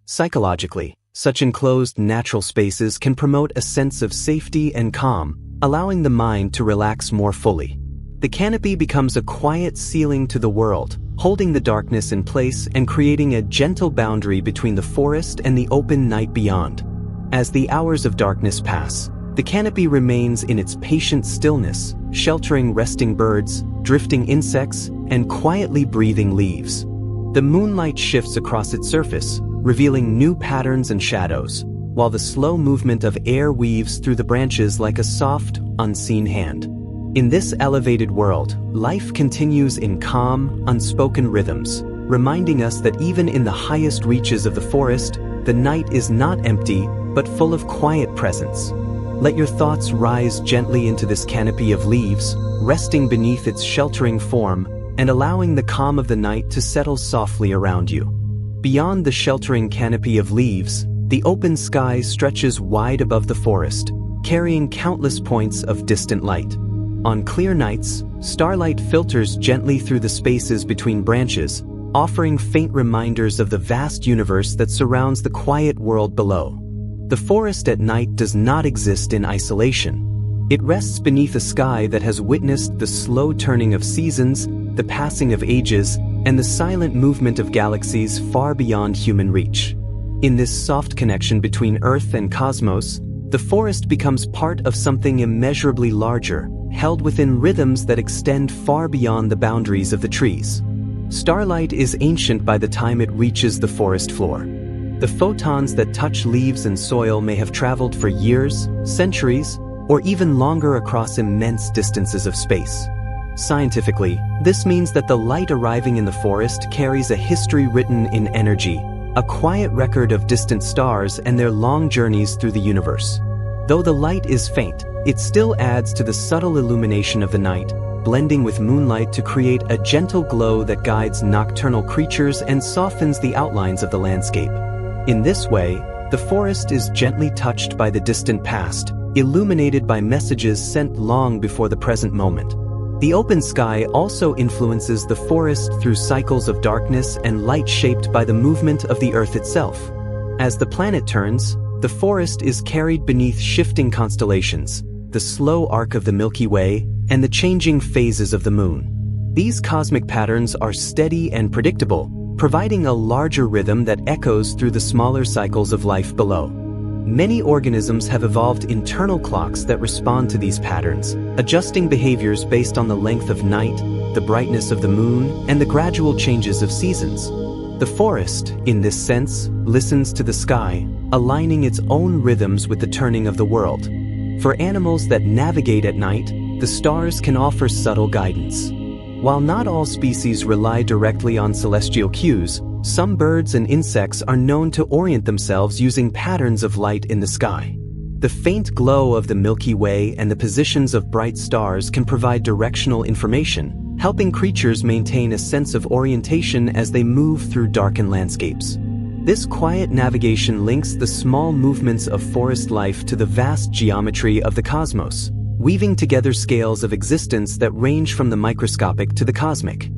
Psychologically, such enclosed natural spaces can promote a sense of safety and calm, allowing the mind to relax more fully. The canopy becomes a quiet ceiling to the world, holding the darkness in place and creating a gentle boundary between the forest and the open night beyond. As the hours of darkness pass, the canopy remains in its patient stillness, sheltering resting birds, drifting insects, and quietly breathing leaves. The moonlight shifts across its surface, revealing new patterns and shadows, while the slow movement of air weaves through the branches like a soft, unseen hand. In this elevated world, life continues in calm, unspoken rhythms, reminding us that even in the highest reaches of the forest, the night is not empty, but full of quiet presence. Let your thoughts rise gently into this canopy of leaves, resting beneath its sheltering form and allowing the calm of the night to settle softly around you. Beyond the sheltering canopy of leaves, the open sky stretches wide above the forest, carrying countless points of distant light. On clear nights, starlight filters gently through the spaces between branches, offering faint reminders of the vast universe that surrounds the quiet world below. The forest at night does not exist in isolation. It rests beneath a sky that has witnessed the slow turning of seasons, the passing of ages, and the silent movement of galaxies far beyond human reach. In this soft connection between Earth and cosmos, the forest becomes part of something immeasurably larger, held within rhythms that extend far beyond the boundaries of the trees. Starlight is ancient by the time it reaches the forest floor. The photons that touch leaves and soil may have traveled for years, centuries, or even longer across immense distances of space. Scientifically, this means that the light arriving in the forest carries a history written in energy, a quiet record of distant stars and their long journeys through the universe. Though the light is faint, it still adds to the subtle illumination of the night, blending with moonlight to create a gentle glow that guides nocturnal creatures and softens the outlines of the landscape. In this way, the forest is gently touched by the distant past, illuminated by messages sent long before the present moment. The open sky also influences the forest through cycles of darkness and light shaped by the movement of the Earth itself. As the planet turns, the forest is carried beneath shifting constellations, the slow arc of the Milky Way, and the changing phases of the Moon. These cosmic patterns are steady and predictable, providing a larger rhythm that echoes through the smaller cycles of life below. Many organisms have evolved internal clocks that respond to these patterns, adjusting behaviors based on the length of night, the brightness of the moon, and the gradual changes of seasons. The forest, in this sense, listens to the sky, aligning its own rhythms with the turning of the world. For animals that navigate at night, the stars can offer subtle guidance. While not all species rely directly on celestial cues, some birds and insects are known to orient themselves using patterns of light in the sky. The faint glow of the Milky Way and the positions of bright stars can provide directional information, helping creatures maintain a sense of orientation as they move through darkened landscapes. This quiet navigation links the small movements of forest life to the vast geometry of the cosmos, weaving together scales of existence that range from the microscopic to the cosmic.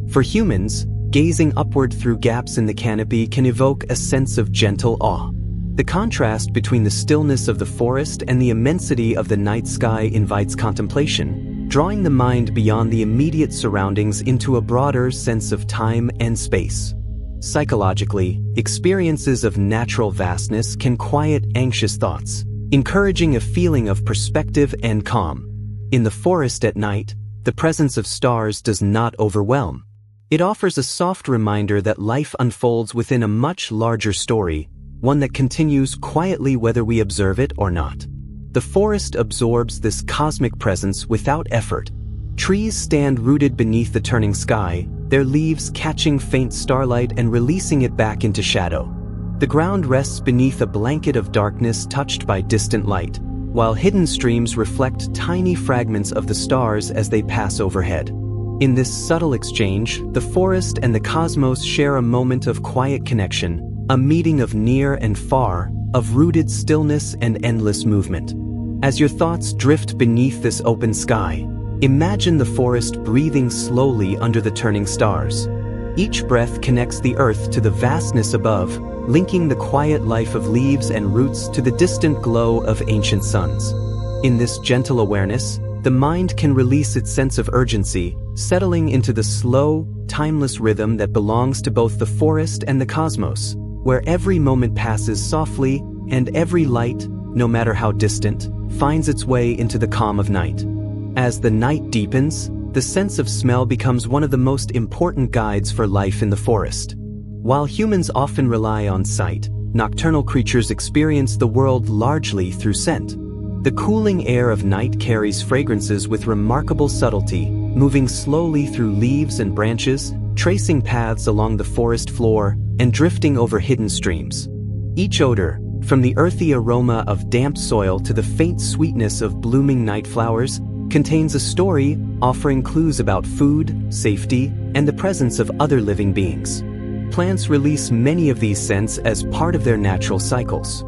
For humans, gazing upward through gaps in the canopy can evoke a sense of gentle awe. The contrast between the stillness of the forest and the immensity of the night sky invites contemplation, drawing the mind beyond the immediate surroundings into a broader sense of time and space. Psychologically, experiences of natural vastness can quiet anxious thoughts, encouraging a feeling of perspective and calm. In the forest at night, the presence of stars does not overwhelm. It offers a soft reminder that life unfolds within a much larger story, one that continues quietly whether we observe it or not. The forest absorbs this cosmic presence without effort. Trees stand rooted beneath the turning sky, their leaves catching faint starlight and releasing it back into shadow. The ground rests beneath a blanket of darkness touched by distant light, while hidden streams reflect tiny fragments of the stars as they pass overhead. In this subtle exchange, the forest and the cosmos share a moment of quiet connection, a meeting of near and far, of rooted stillness and endless movement. As your thoughts drift beneath this open sky, imagine the forest breathing slowly under the turning stars. Each breath connects the earth to the vastness above, linking the quiet life of leaves and roots to the distant glow of ancient suns. In this gentle awareness, the mind can release its sense of urgency, settling into the slow, timeless rhythm that belongs to both the forest and the cosmos, where every moment passes softly and every light, no matter how distant, finds its way into the calm of night. As the night deepens, the sense of smell becomes one of the most important guides for life in the forest. While humans often rely on sight, nocturnal creatures experience the world largely through scent. The cooling air of night carries fragrances with remarkable subtlety, moving slowly through leaves and branches, tracing paths along the forest floor, and drifting over hidden streams. Each odor, from the earthy aroma of damp soil to the faint sweetness of blooming night flowers, contains a story offering clues about food, safety, and the presence of other living beings. Plants release many of these scents as part of their natural cycles.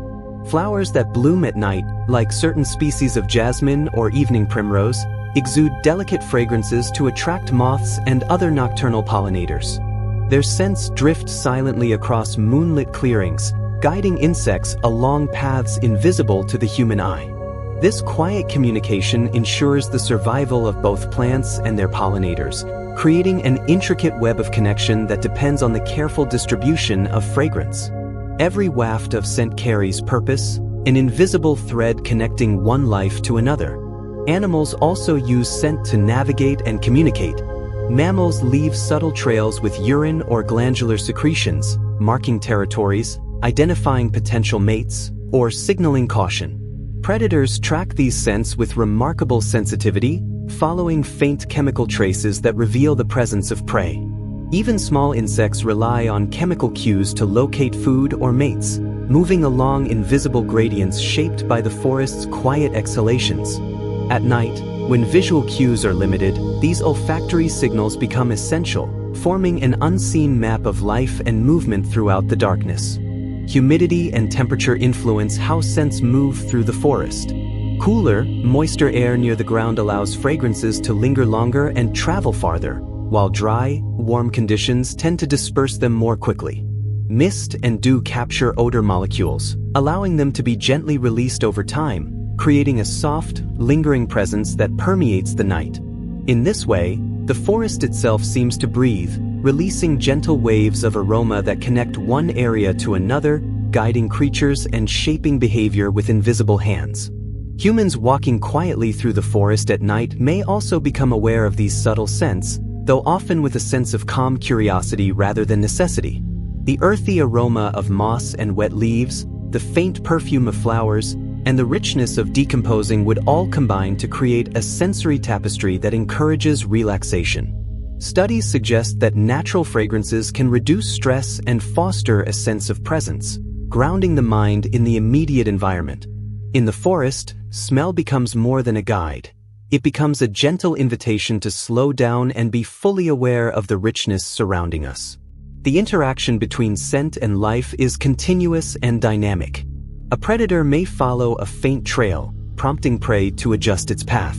Flowers that bloom at night, like certain species of jasmine or evening primrose, exude delicate fragrances to attract moths and other nocturnal pollinators. Their scents drift silently across moonlit clearings, guiding insects along paths invisible to the human eye. This quiet communication ensures the survival of both plants and their pollinators, creating an intricate web of connection that depends on the careful distribution of fragrance. Every waft of scent carries purpose, an invisible thread connecting one life to another. Animals also use scent to navigate and communicate. Mammals leave subtle trails with urine or glandular secretions, marking territories, identifying potential mates, or signaling caution. Predators track these scents with remarkable sensitivity, following faint chemical traces that reveal the presence of prey. Even small insects rely on chemical cues to locate food or mates, moving along invisible gradients shaped by the forest's quiet exhalations. At night, when visual cues are limited, these olfactory signals become essential, forming an unseen map of life and movement throughout the darkness. Humidity and temperature influence how scents move through the forest. Cooler, moister air near the ground allows fragrances to linger longer and travel farther, while dry, warm conditions tend to disperse them more quickly. Mist and dew capture odor molecules, allowing them to be gently released over time, creating a soft, lingering presence that permeates the night. In this way, the forest itself seems to breathe, releasing gentle waves of aroma that connect one area to another, guiding creatures and shaping behavior with invisible hands. Humans walking quietly through the forest at night may also become aware of these subtle scents, though often with a sense of calm curiosity rather than necessity. The earthy aroma of moss and wet leaves, the faint perfume of flowers, and the richness of decomposing would all combine to create a sensory tapestry that encourages relaxation. Studies suggest that natural fragrances can reduce stress and foster a sense of presence, grounding the mind in the immediate environment. In the forest, smell becomes more than a guide. It becomes a gentle invitation to slow down and be fully aware of the richness surrounding us. The interaction between scent and life is continuous and dynamic. A predator may follow a faint trail, prompting prey to adjust its path.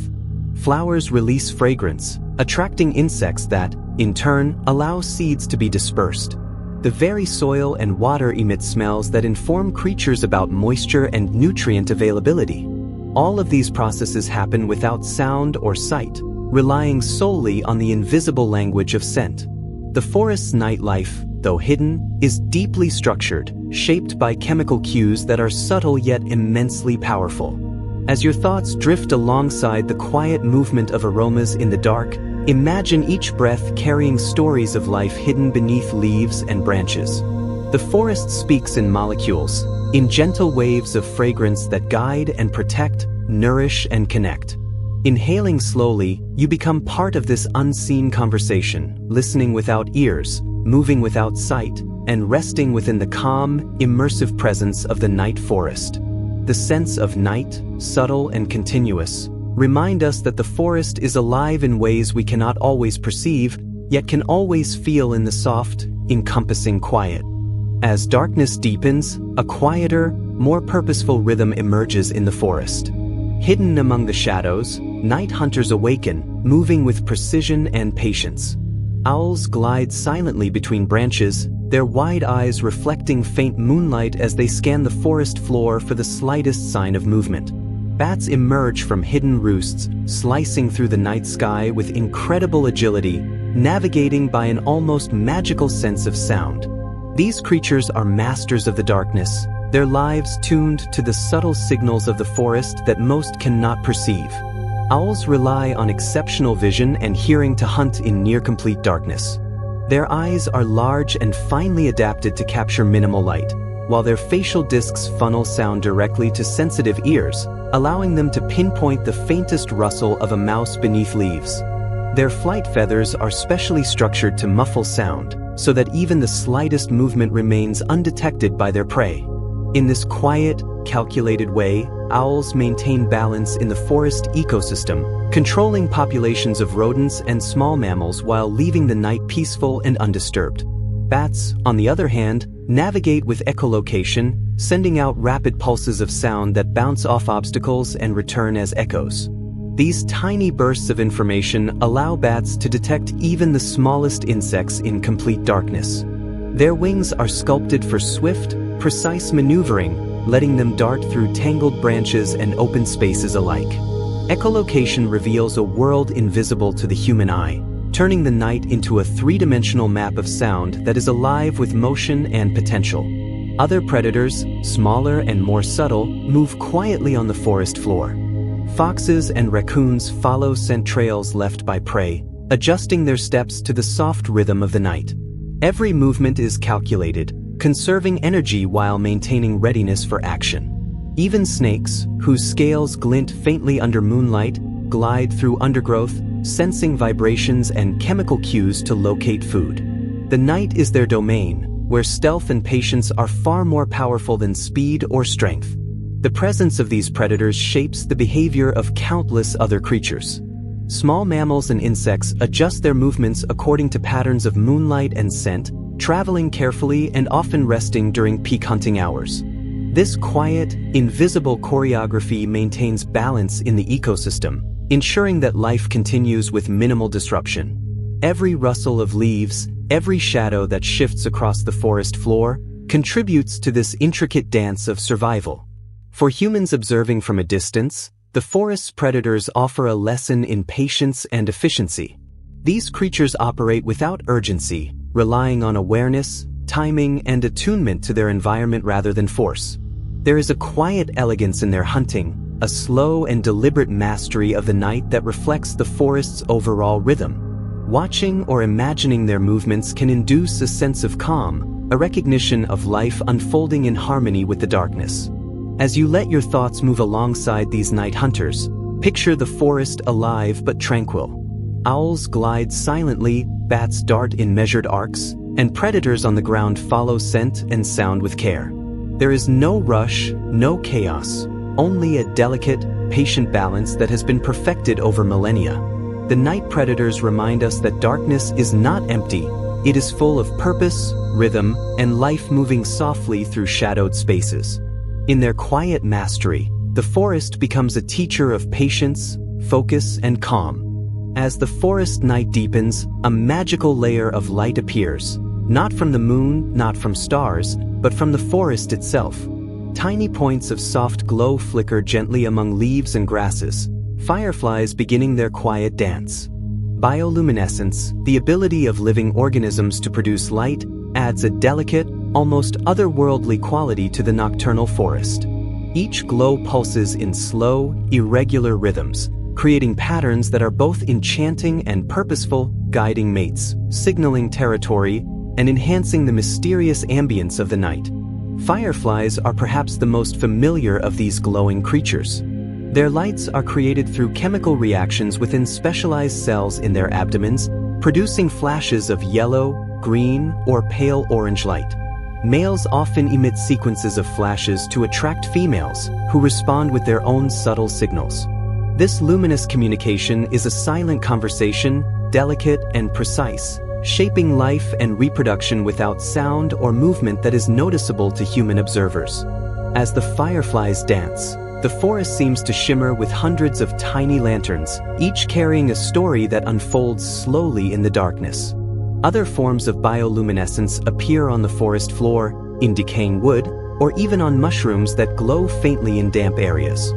Flowers release fragrance, attracting insects that, in turn, allow seeds to be dispersed. The very soil and water emit smells that inform creatures about moisture and nutrient availability. All of these processes happen without sound or sight, relying solely on the invisible language of scent. The forest's nightlife, though hidden, is deeply structured, shaped by chemical cues that are subtle yet immensely powerful. As your thoughts drift alongside the quiet movement of aromas in the dark, imagine each breath carrying stories of life hidden beneath leaves and branches. The forest speaks in molecules, in gentle waves of fragrance that guide and protect, nourish and connect. Inhaling slowly, you become part of this unseen conversation, listening without ears, moving without sight, and resting within the calm, immersive presence of the night forest. The sense of night, subtle and continuous, remind us that the forest is alive in ways we cannot always perceive, yet can always feel in the soft, encompassing quiet. As darkness deepens, a quieter, more purposeful rhythm emerges in the forest. Hidden among the shadows, night hunters awaken, moving with precision and patience. Owls glide silently between branches, their wide eyes reflecting faint moonlight as they scan the forest floor for the slightest sign of movement. Bats emerge from hidden roosts, slicing through the night sky with incredible agility, navigating by an almost magical sense of sound. These creatures are masters of the darkness, their lives tuned to the subtle signals of the forest that most cannot perceive. Owls rely on exceptional vision and hearing to hunt in near-complete darkness. Their eyes are large and finely adapted to capture minimal light, while their facial discs funnel sound directly to sensitive ears, allowing them to pinpoint the faintest rustle of a mouse beneath leaves. Their flight feathers are specially structured to muffle sound, so that even the slightest movement remains undetected by their prey. In this quiet, calculated way, owls maintain balance in the forest ecosystem, controlling populations of rodents and small mammals while leaving the night peaceful and undisturbed. Bats, on the other hand, navigate with echolocation, sending out rapid pulses of sound that bounce off obstacles and return as echoes. These tiny bursts of information allow bats to detect even the smallest insects in complete darkness. Their wings are sculpted for swift, precise maneuvering, letting them dart through tangled branches and open spaces alike. Echolocation reveals a world invisible to the human eye, turning the night into a three-dimensional map of sound that is alive with motion and potential. Other predators, smaller and more subtle, move quietly on the forest floor. Foxes and raccoons follow scent trails left by prey, adjusting their steps to the soft rhythm of the night. Every movement is calculated, conserving energy while maintaining readiness for action. Even snakes, whose scales glint faintly under moonlight, glide through undergrowth, sensing vibrations and chemical cues to locate food. The night is their domain, where stealth and patience are far more powerful than speed or strength. The presence of these predators shapes the behavior of countless other creatures. Small mammals and insects adjust their movements according to patterns of moonlight and scent, traveling carefully and often resting during peak hunting hours. This quiet, invisible choreography maintains balance in the ecosystem, ensuring that life continues with minimal disruption. Every rustle of leaves, every shadow that shifts across the forest floor, contributes to this intricate dance of survival. For humans observing from a distance, the forest's predators offer a lesson in patience and efficiency. These creatures operate without urgency, relying on awareness, timing, and attunement to their environment rather than force. There is a quiet elegance in their hunting, a slow and deliberate mastery of the night that reflects the forest's overall rhythm. Watching or imagining their movements can induce a sense of calm, a recognition of life unfolding in harmony with the darkness. As you let your thoughts move alongside these night hunters, picture the forest alive but tranquil. Owls glide silently, bats dart in measured arcs, and predators on the ground follow scent and sound with care. There is no rush, no chaos, only a delicate, patient balance that has been perfected over millennia. The night predators remind us that darkness is not empty. It is full of purpose, rhythm, and life moving softly through shadowed spaces. In their quiet mastery, the forest becomes a teacher of patience, focus, and calm. As the forest night deepens, a magical layer of light appears, not from the moon, not from stars, but from the forest itself. Tiny points of soft glow flicker gently among leaves and grasses, fireflies beginning their quiet dance. Bioluminescence, the ability of living organisms to produce light, adds a delicate, almost otherworldly quality to the nocturnal forest. Each glow pulses in slow, irregular rhythms, creating patterns that are both enchanting and purposeful, guiding mates, signaling territory, and enhancing the mysterious ambience of the night. Fireflies are perhaps the most familiar of these glowing creatures. Their lights are created through chemical reactions within specialized cells in their abdomens, producing flashes of yellow, green, or pale orange light. Males often emit sequences of flashes to attract females, who respond with their own subtle signals. This luminous communication is a silent conversation, delicate and precise, shaping life and reproduction without sound or movement that is noticeable to human observers. As the fireflies dance, the forest seems to shimmer with hundreds of tiny lanterns, each carrying a story that unfolds slowly in the darkness. Other forms of bioluminescence appear on the forest floor, in decaying wood, or even on mushrooms that glow faintly in damp areas.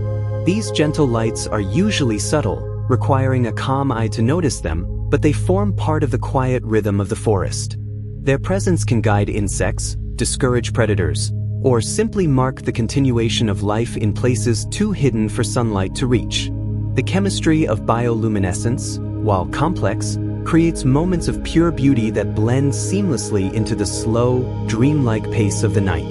These gentle lights are usually subtle, requiring a calm eye to notice them, but they form part of the quiet rhythm of the forest. Their presence can guide insects, discourage predators, or simply mark the continuation of life in places too hidden for sunlight to reach. The chemistry of bioluminescence, while complex, creates moments of pure beauty that blend seamlessly into the slow, dreamlike pace of the night.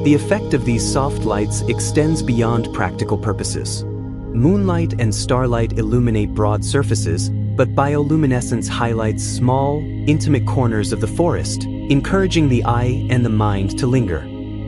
The effect of these soft lights extends beyond practical purposes. Moonlight and starlight illuminate broad surfaces, but bioluminescence highlights small, intimate corners of the forest, encouraging the eye and the mind to linger.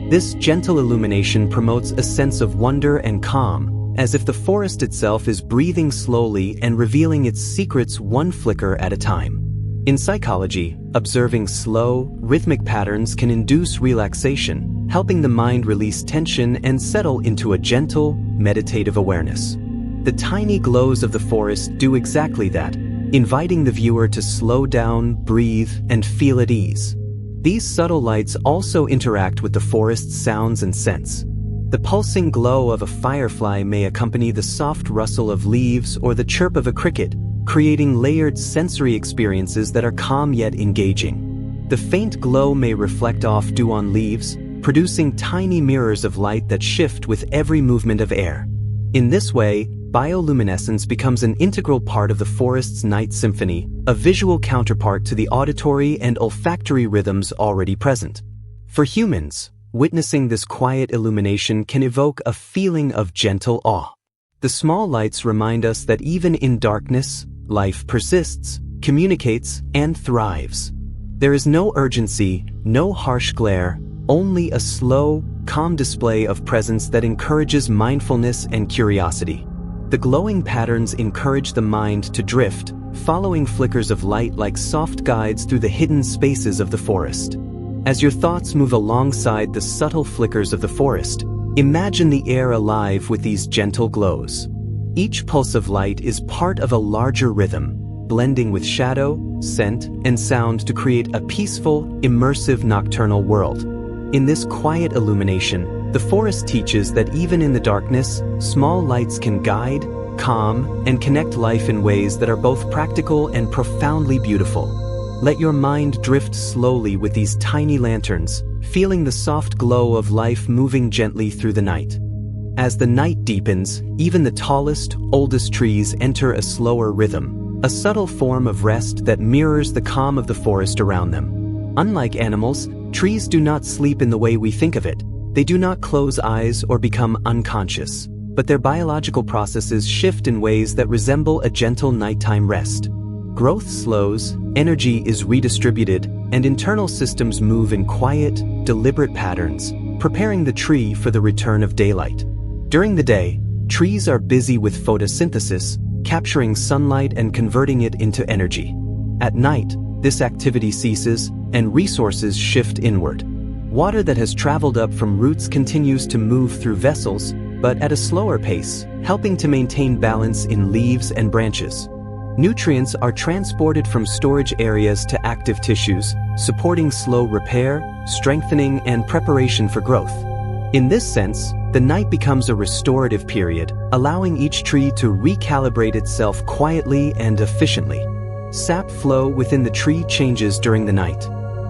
This gentle illumination promotes a sense of wonder and calm, as if the forest itself is breathing slowly and revealing its secrets one flicker at a time. In psychology, observing slow, rhythmic patterns can induce relaxation, helping the mind release tension and settle into a gentle, meditative awareness. The tiny glows of the forest do exactly that, inviting the viewer to slow down, breathe, and feel at ease. These subtle lights also interact with the forest's sounds and scents. The pulsing glow of a firefly may accompany the soft rustle of leaves or the chirp of a cricket, creating layered sensory experiences that are calm yet engaging. The faint glow may reflect off dew on leaves, producing tiny mirrors of light that shift with every movement of air. In this way, bioluminescence becomes an integral part of the forest's night symphony, a visual counterpart to the auditory and olfactory rhythms already present. For humans, witnessing this quiet illumination can evoke a feeling of gentle awe. The small lights remind us that even in darkness, life persists, communicates, and thrives. There is no urgency, no harsh glare, only a slow, calm display of presence that encourages mindfulness and curiosity. The glowing patterns encourage the mind to drift, following flickers of light like soft guides through the hidden spaces of the forest. As your thoughts move alongside the subtle flickers of the forest, imagine the air alive with these gentle glows. Each pulse of light is part of a larger rhythm, blending with shadow, scent, and sound to create a peaceful, immersive nocturnal world. In this quiet illumination, the forest teaches that even in the darkness, small lights can guide, calm, and connect life in ways that are both practical and profoundly beautiful. Let your mind drift slowly with these tiny lanterns, feeling the soft glow of life moving gently through the night. As the night deepens, even the tallest, oldest trees enter a slower rhythm, a subtle form of rest that mirrors the calm of the forest around them. Unlike animals, trees do not sleep in the way we think of it. They do not close eyes or become unconscious, but their biological processes shift in ways that resemble a gentle nighttime rest. Growth slows, energy is redistributed, and internal systems move in quiet, deliberate patterns, preparing the tree for the return of daylight. During the day, trees are busy with photosynthesis, capturing sunlight and converting it into energy. At night, this activity ceases, and resources shift inward. Water that has traveled up from roots continues to move through vessels, but at a slower pace, helping to maintain balance in leaves and branches. Nutrients are transported from storage areas to active tissues, supporting slow repair, strengthening, and preparation for growth. In this sense, the night becomes a restorative period, allowing each tree to recalibrate itself quietly and efficiently. Sap flow within the tree changes during the night.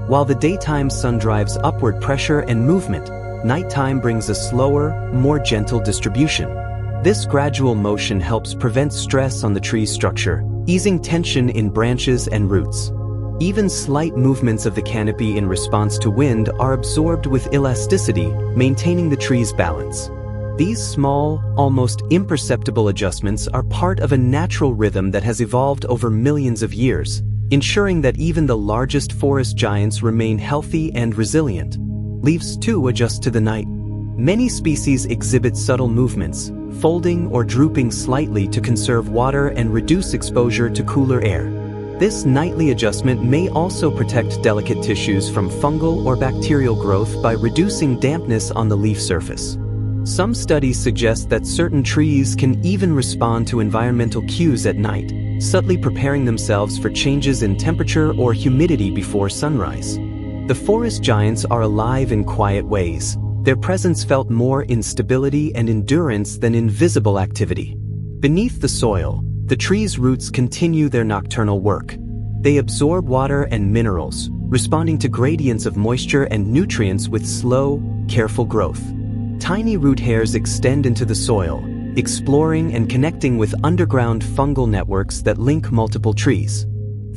While the daytime sun drives upward pressure and movement, nighttime brings a slower, more gentle distribution. This gradual motion helps prevent stress on the tree's structure, easing tension in branches and roots. Even slight movements of the canopy in response to wind are absorbed with elasticity, maintaining the tree's balance. These small, almost imperceptible adjustments are part of a natural rhythm that has evolved over millions of years, ensuring that even the largest forest giants remain healthy and resilient. Leaves too adjust to the night. Many species exhibit subtle movements, folding or drooping slightly to conserve water and reduce exposure to cooler air. This nightly adjustment may also protect delicate tissues from fungal or bacterial growth by reducing dampness on the leaf surface. Some studies suggest that certain trees can even respond to environmental cues at night, subtly preparing themselves for changes in temperature or humidity before sunrise. The forest giants are alive in quiet ways, their presence felt more in stability and endurance than in visible activity. Beneath the soil, the tree's roots continue their nocturnal work. They absorb water and minerals, responding to gradients of moisture and nutrients with slow, careful growth. Tiny root hairs extend into the soil, exploring and connecting with underground fungal networks that link multiple trees.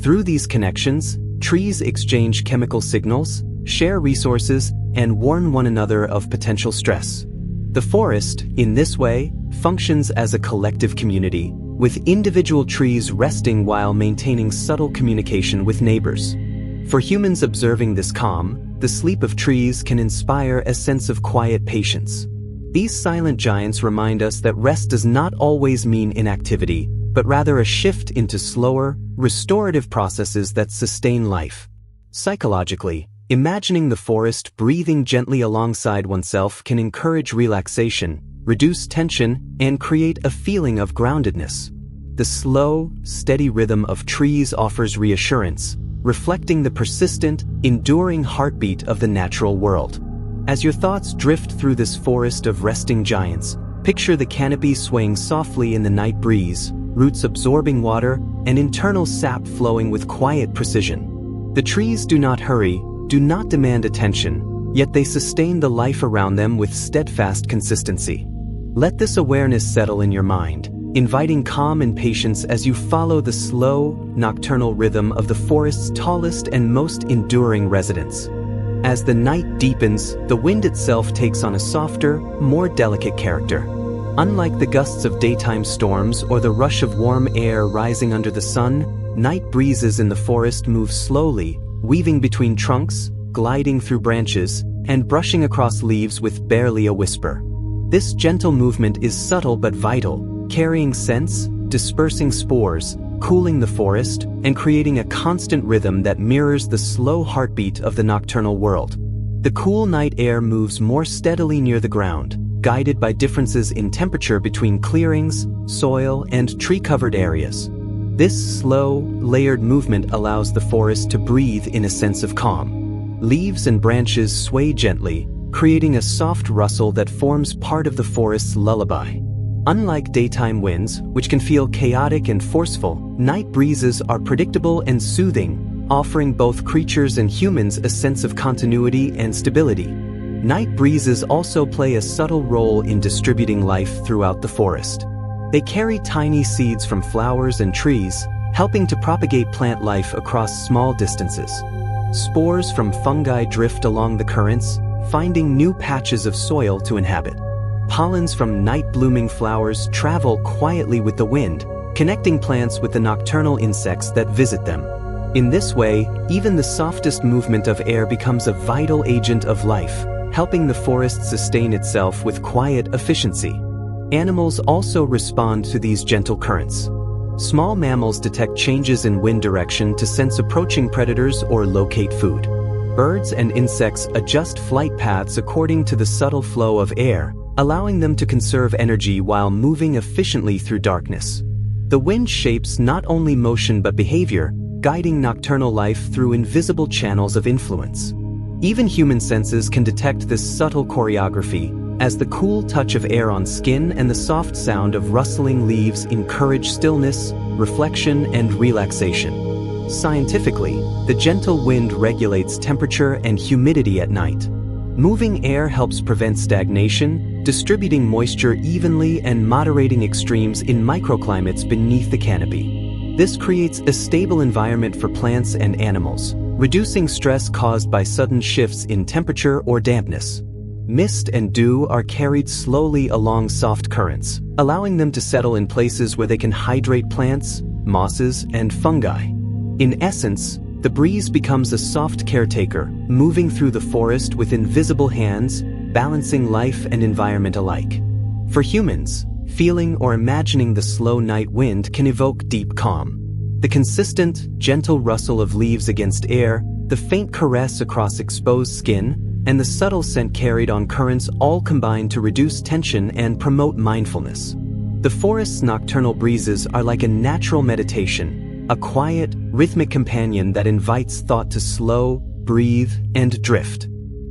Through these connections, trees exchange chemical signals, share resources, and warn one another of potential stress. The forest, in this way, functions as a collective community, with individual trees resting while maintaining subtle communication with neighbors. For humans observing this calm, the sleep of trees can inspire a sense of quiet patience. These silent giants remind us that rest does not always mean inactivity, but rather a shift into slower, restorative processes that sustain life. Psychologically, imagining the forest breathing gently alongside oneself can encourage relaxation, reduce tension, and create a feeling of groundedness. The slow, steady rhythm of trees offers reassurance, reflecting the persistent, enduring heartbeat of the natural world. As your thoughts drift through this forest of resting giants, picture the canopy swaying softly in the night breeze, roots absorbing water, and internal sap flowing with quiet precision. The trees do not hurry, do not demand attention, yet they sustain the life around them with steadfast consistency. Let this awareness settle in your mind, inviting calm and patience as you follow the slow, nocturnal rhythm of the forest's tallest and most enduring residents. As the night deepens, the wind itself takes on a softer, more delicate character. Unlike the gusts of daytime storms or the rush of warm air rising under the sun, night breezes in the forest move slowly, weaving between trunks, gliding through branches, and brushing across leaves with barely a whisper. This gentle movement is subtle but vital, carrying scents, dispersing spores, cooling the forest, and creating a constant rhythm that mirrors the slow heartbeat of the nocturnal world. The cool night air moves more steadily near the ground, guided by differences in temperature between clearings, soil, and tree-covered areas. This slow, layered movement allows the forest to breathe in a sense of calm. Leaves and branches sway gently, creating a soft rustle that forms part of the forest's lullaby. Unlike daytime winds, which can feel chaotic and forceful, night breezes are predictable and soothing, offering both creatures and humans a sense of continuity and stability. Night breezes also play a subtle role in distributing life throughout the forest. They carry tiny seeds from flowers and trees, helping to propagate plant life across small distances. Spores from fungi drift along the currents, finding new patches of soil to inhabit. Pollens from night-blooming flowers travel quietly with the wind, connecting plants with the nocturnal insects that visit them. In this way, even the softest movement of air becomes a vital agent of life, helping the forest sustain itself with quiet efficiency. Animals also respond to these gentle currents. Small mammals detect changes in wind direction to sense approaching predators or locate food. Birds and insects adjust flight paths according to the subtle flow of air, allowing them to conserve energy while moving efficiently through darkness. The wind shapes not only motion but behavior, guiding nocturnal life through invisible channels of influence. Even human senses can detect this subtle choreography, as the cool touch of air on skin and the soft sound of rustling leaves encourage stillness, reflection, and relaxation. Scientifically, the gentle wind regulates temperature and humidity at night. Moving air helps prevent stagnation, distributing moisture evenly and moderating extremes in microclimates beneath the canopy. This creates a stable environment for plants and animals, reducing stress caused by sudden shifts in temperature or dampness. Mist and dew are carried slowly along soft currents, allowing them to settle in places where they can hydrate plants, mosses, and fungi. In essence, the breeze becomes a soft caretaker, moving through the forest with invisible hands, balancing life and environment alike. For humans, feeling or imagining the slow night wind can evoke deep calm. The consistent, gentle rustle of leaves against air, the faint caress across exposed skin, and the subtle scent carried on currents all combine to reduce tension and promote mindfulness. The forest's nocturnal breezes are like a natural meditation, a quiet, rhythmic companion that invites thought to slow, breathe, and drift.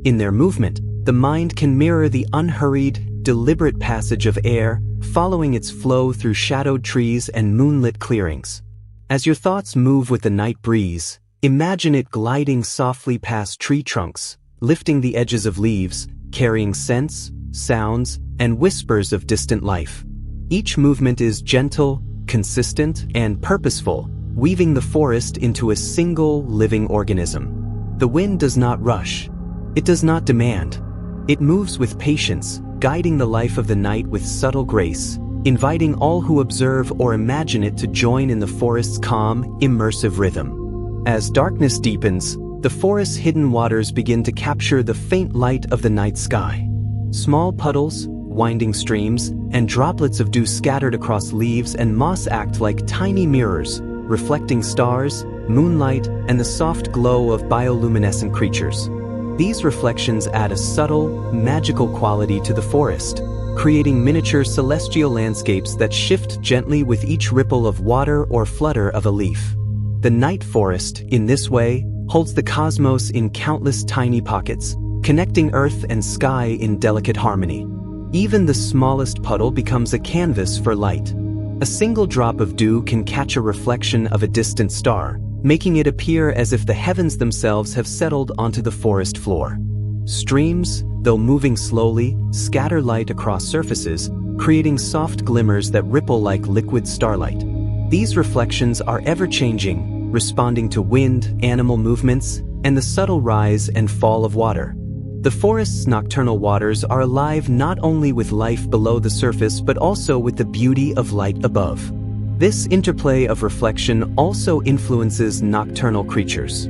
In their movement, the mind can mirror the unhurried, deliberate passage of air, following its flow through shadowed trees and moonlit clearings. As your thoughts move with the night breeze, imagine it gliding softly past tree trunks, lifting the edges of leaves, carrying scents, sounds, and whispers of distant life. Each movement is gentle, consistent, and purposeful, weaving the forest into a single living organism. The wind does not rush. It does not demand. It moves with patience, guiding the life of the night with subtle grace, inviting all who observe or imagine it to join in the forest's calm, immersive rhythm. As darkness deepens, the forest's hidden waters begin to capture the faint light of the night sky. Small puddles, winding streams, and droplets of dew scattered across leaves and moss act like tiny mirrors, reflecting stars, moonlight, and the soft glow of bioluminescent creatures. These reflections add a subtle, magical quality to the forest, creating miniature celestial landscapes that shift gently with each ripple of water or flutter of a leaf. The night forest, in this way, holds the cosmos in countless tiny pockets, connecting earth and sky in delicate harmony. Even the smallest puddle becomes a canvas for light. A single drop of dew can catch a reflection of a distant star, making it appear as if the heavens themselves have settled onto the forest floor. Streams, though moving slowly, scatter light across surfaces, creating soft glimmers that ripple like liquid starlight. These reflections are ever-changing, responding to wind, animal movements, and the subtle rise and fall of water. The forest's nocturnal waters are alive not only with life below the surface but also with the beauty of light above. This interplay of reflection also influences nocturnal creatures.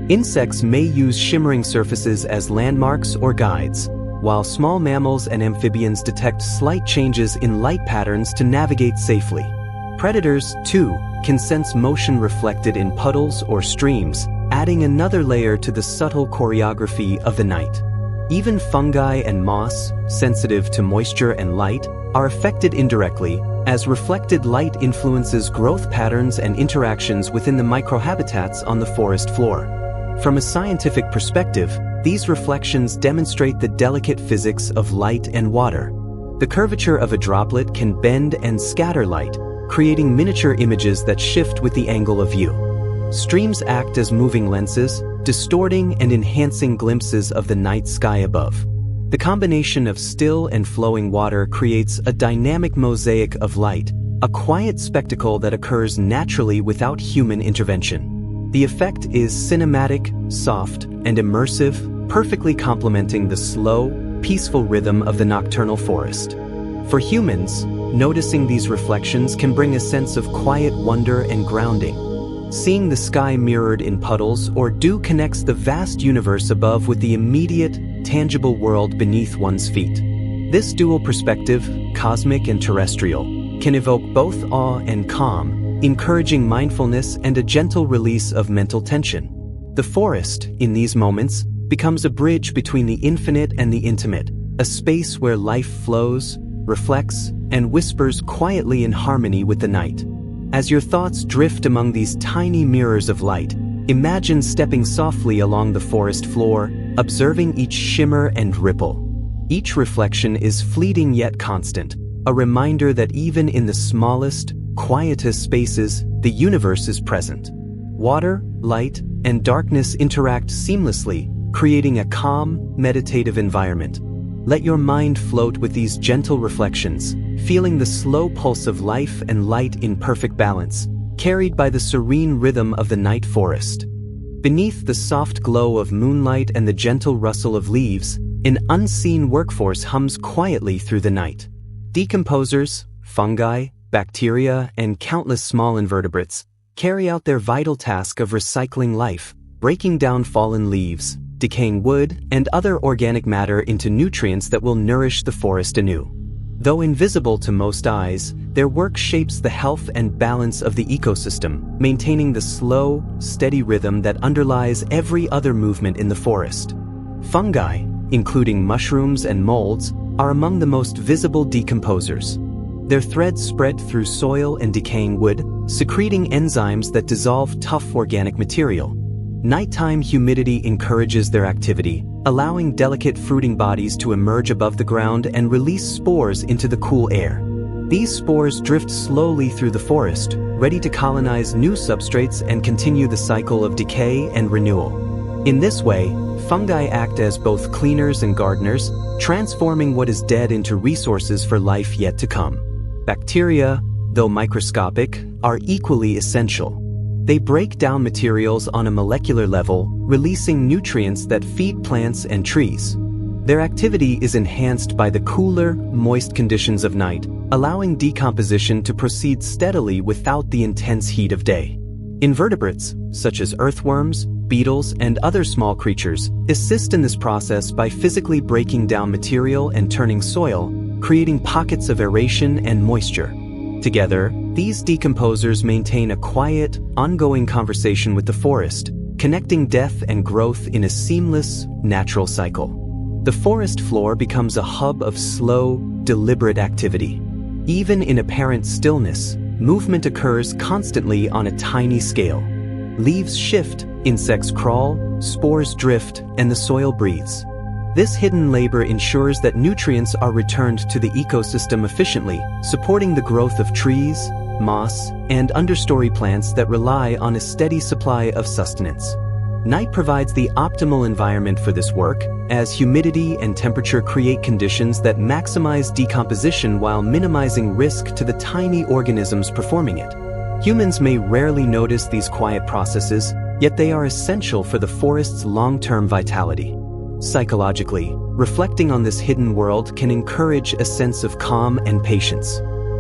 Insects may use shimmering surfaces as landmarks or guides, while small mammals and amphibians detect slight changes in light patterns to navigate safely. Predators, too, can sense motion reflected in puddles or streams, adding another layer to the subtle choreography of the night. Even fungi and moss, sensitive to moisture and light, are affected indirectly, as reflected light influences growth patterns and interactions within the microhabitats on the forest floor. From a scientific perspective, these reflections demonstrate the delicate physics of light and water. The curvature of a droplet can bend and scatter light, creating miniature images that shift with the angle of view. Streams act as moving lenses, distorting and enhancing glimpses of the night sky above. The combination of still and flowing water creates a dynamic mosaic of light, a quiet spectacle that occurs naturally without human intervention. The effect is cinematic, soft, and immersive, perfectly complementing the slow, peaceful rhythm of the nocturnal forest. For humans, noticing these reflections can bring a sense of quiet wonder and grounding. Seeing the sky mirrored in puddles or dew connects the vast universe above with the immediate, tangible world beneath one's feet. This dual perspective, cosmic and terrestrial, can evoke both awe and calm, encouraging mindfulness and a gentle release of mental tension. The forest, in these moments, becomes a bridge between the infinite and the intimate, a space where life flows, reflects, and whispers quietly in harmony with the night. As your thoughts drift among these tiny mirrors of light, imagine stepping softly along the forest floor, observing each shimmer and ripple. Each reflection is fleeting yet constant, a reminder that even in the smallest, quietest spaces, the universe is present. Water, light, and darkness interact seamlessly, creating a calm, meditative environment. Let your mind float with these gentle reflections, feeling the slow pulse of life and light in perfect balance, carried by the serene rhythm of the night forest. Beneath the soft glow of moonlight and the gentle rustle of leaves, an unseen workforce hums quietly through the night. Decomposers, fungi, bacteria, and countless small invertebrates carry out their vital task of recycling life, breaking down fallen leaves, decaying wood, and other organic matter into nutrients that will nourish the forest anew. Though invisible to most eyes, their work shapes the health and balance of the ecosystem, maintaining the slow, steady rhythm that underlies every other movement in the forest. Fungi, including mushrooms and molds, are among the most visible decomposers. Their threads spread through soil and decaying wood, secreting enzymes that dissolve tough organic material. Nighttime humidity encourages their activity, allowing delicate fruiting bodies to emerge above the ground and release spores into the cool air. These spores drift slowly through the forest, ready to colonize new substrates and continue the cycle of decay and renewal. In this way, fungi act as both cleaners and gardeners, transforming what is dead into resources for life yet to come. Bacteria, though microscopic, are equally essential. They break down materials on a molecular level, releasing nutrients that feed plants and trees. Their activity is enhanced by the cooler, moist conditions of night, allowing decomposition to proceed steadily without the intense heat of day. Invertebrates, such as earthworms, beetles, and other small creatures, assist in this process by physically breaking down material and turning soil, creating pockets of aeration and moisture. Together, these decomposers maintain a quiet, ongoing conversation with the forest, connecting death and growth in a seamless, natural cycle. The forest floor becomes a hub of slow, deliberate activity. Even in apparent stillness, movement occurs constantly on a tiny scale. Leaves shift, insects crawl, spores drift, and the soil breathes. This hidden labor ensures that nutrients are returned to the ecosystem efficiently, supporting the growth of trees, moss, and understory plants that rely on a steady supply of sustenance. Night provides the optimal environment for this work, as humidity and temperature create conditions that maximize decomposition while minimizing risk to the tiny organisms performing it. Humans may rarely notice these quiet processes, yet they are essential for the forest's long-term vitality. Psychologically, reflecting on this hidden world can encourage a sense of calm and patience.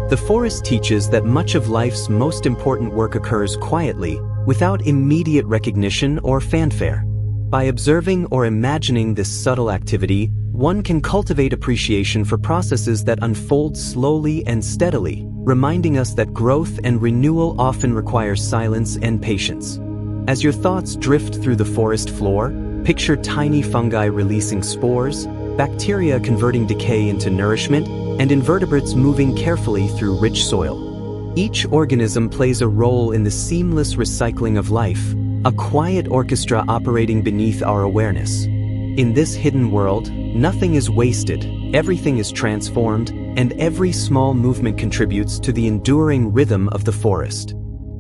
The forest teaches that much of life's most important work occurs quietly, without immediate recognition or fanfare. By observing or imagining this subtle activity, one can cultivate appreciation for processes that unfold slowly and steadily, reminding us that growth and renewal often require silence and patience. As your thoughts drift through the forest floor, picture tiny fungi releasing spores, bacteria converting decay into nourishment, and invertebrates moving carefully through rich soil. Each organism plays a role in the seamless recycling of life, a quiet orchestra operating beneath our awareness. In this hidden world, nothing is wasted, everything is transformed, and every small movement contributes to the enduring rhythm of the forest.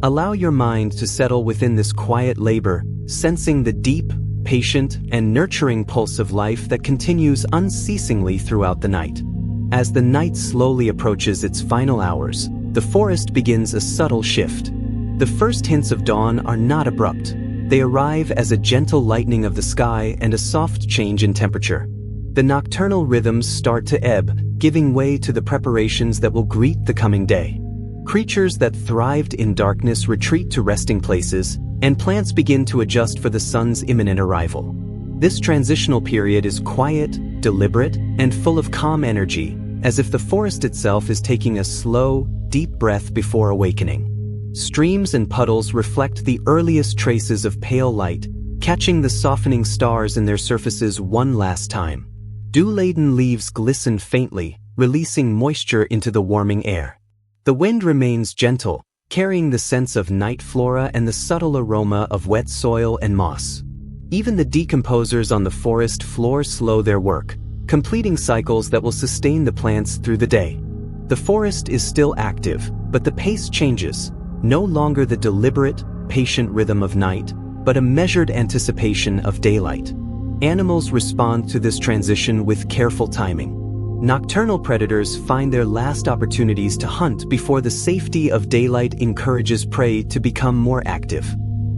Allow your mind to settle within this quiet labor, sensing the deep, patient, and nurturing pulse of life that continues unceasingly throughout the night. As the night slowly approaches its final hours, the forest begins a subtle shift. The first hints of dawn are not abrupt. They arrive as a gentle lightening of the sky and a soft change in temperature. The nocturnal rhythms start to ebb, giving way to the preparations that will greet the coming day. Creatures that thrived in darkness retreat to resting places, and plants begin to adjust for the sun's imminent arrival. This transitional period is quiet, deliberate, and full of calm energy, as if the forest itself is taking a slow, deep breath before awakening. Streams and puddles reflect the earliest traces of pale light, catching the softening stars in their surfaces one last time. Dew-laden leaves glisten faintly, releasing moisture into the warming air. The wind remains gentle, carrying the sense of night flora and the subtle aroma of wet soil and moss. Even the decomposers on the forest floor slow their work, completing cycles that will sustain the plants through the day. The forest is still active, but the pace changes. No longer the deliberate, patient rhythm of night, but a measured anticipation of daylight. Animals respond to this transition with careful timing. Nocturnal predators find their last opportunities to hunt before the safety of daylight encourages prey to become more active.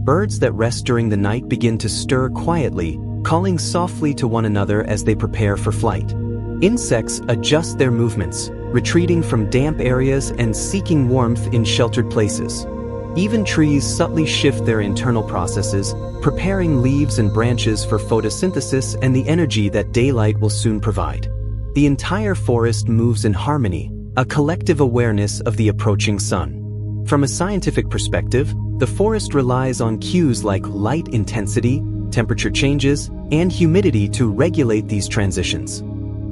Birds that rest during the night begin to stir quietly, calling softly to one another as they prepare for flight. Insects adjust their movements, retreating from damp areas and seeking warmth in sheltered places. Even trees subtly shift their internal processes, preparing leaves and branches for photosynthesis and the energy that daylight will soon provide. The entire forest moves in harmony, a collective awareness of the approaching sun. From a scientific perspective, the forest relies on cues like light intensity, temperature changes, and humidity to regulate these transitions.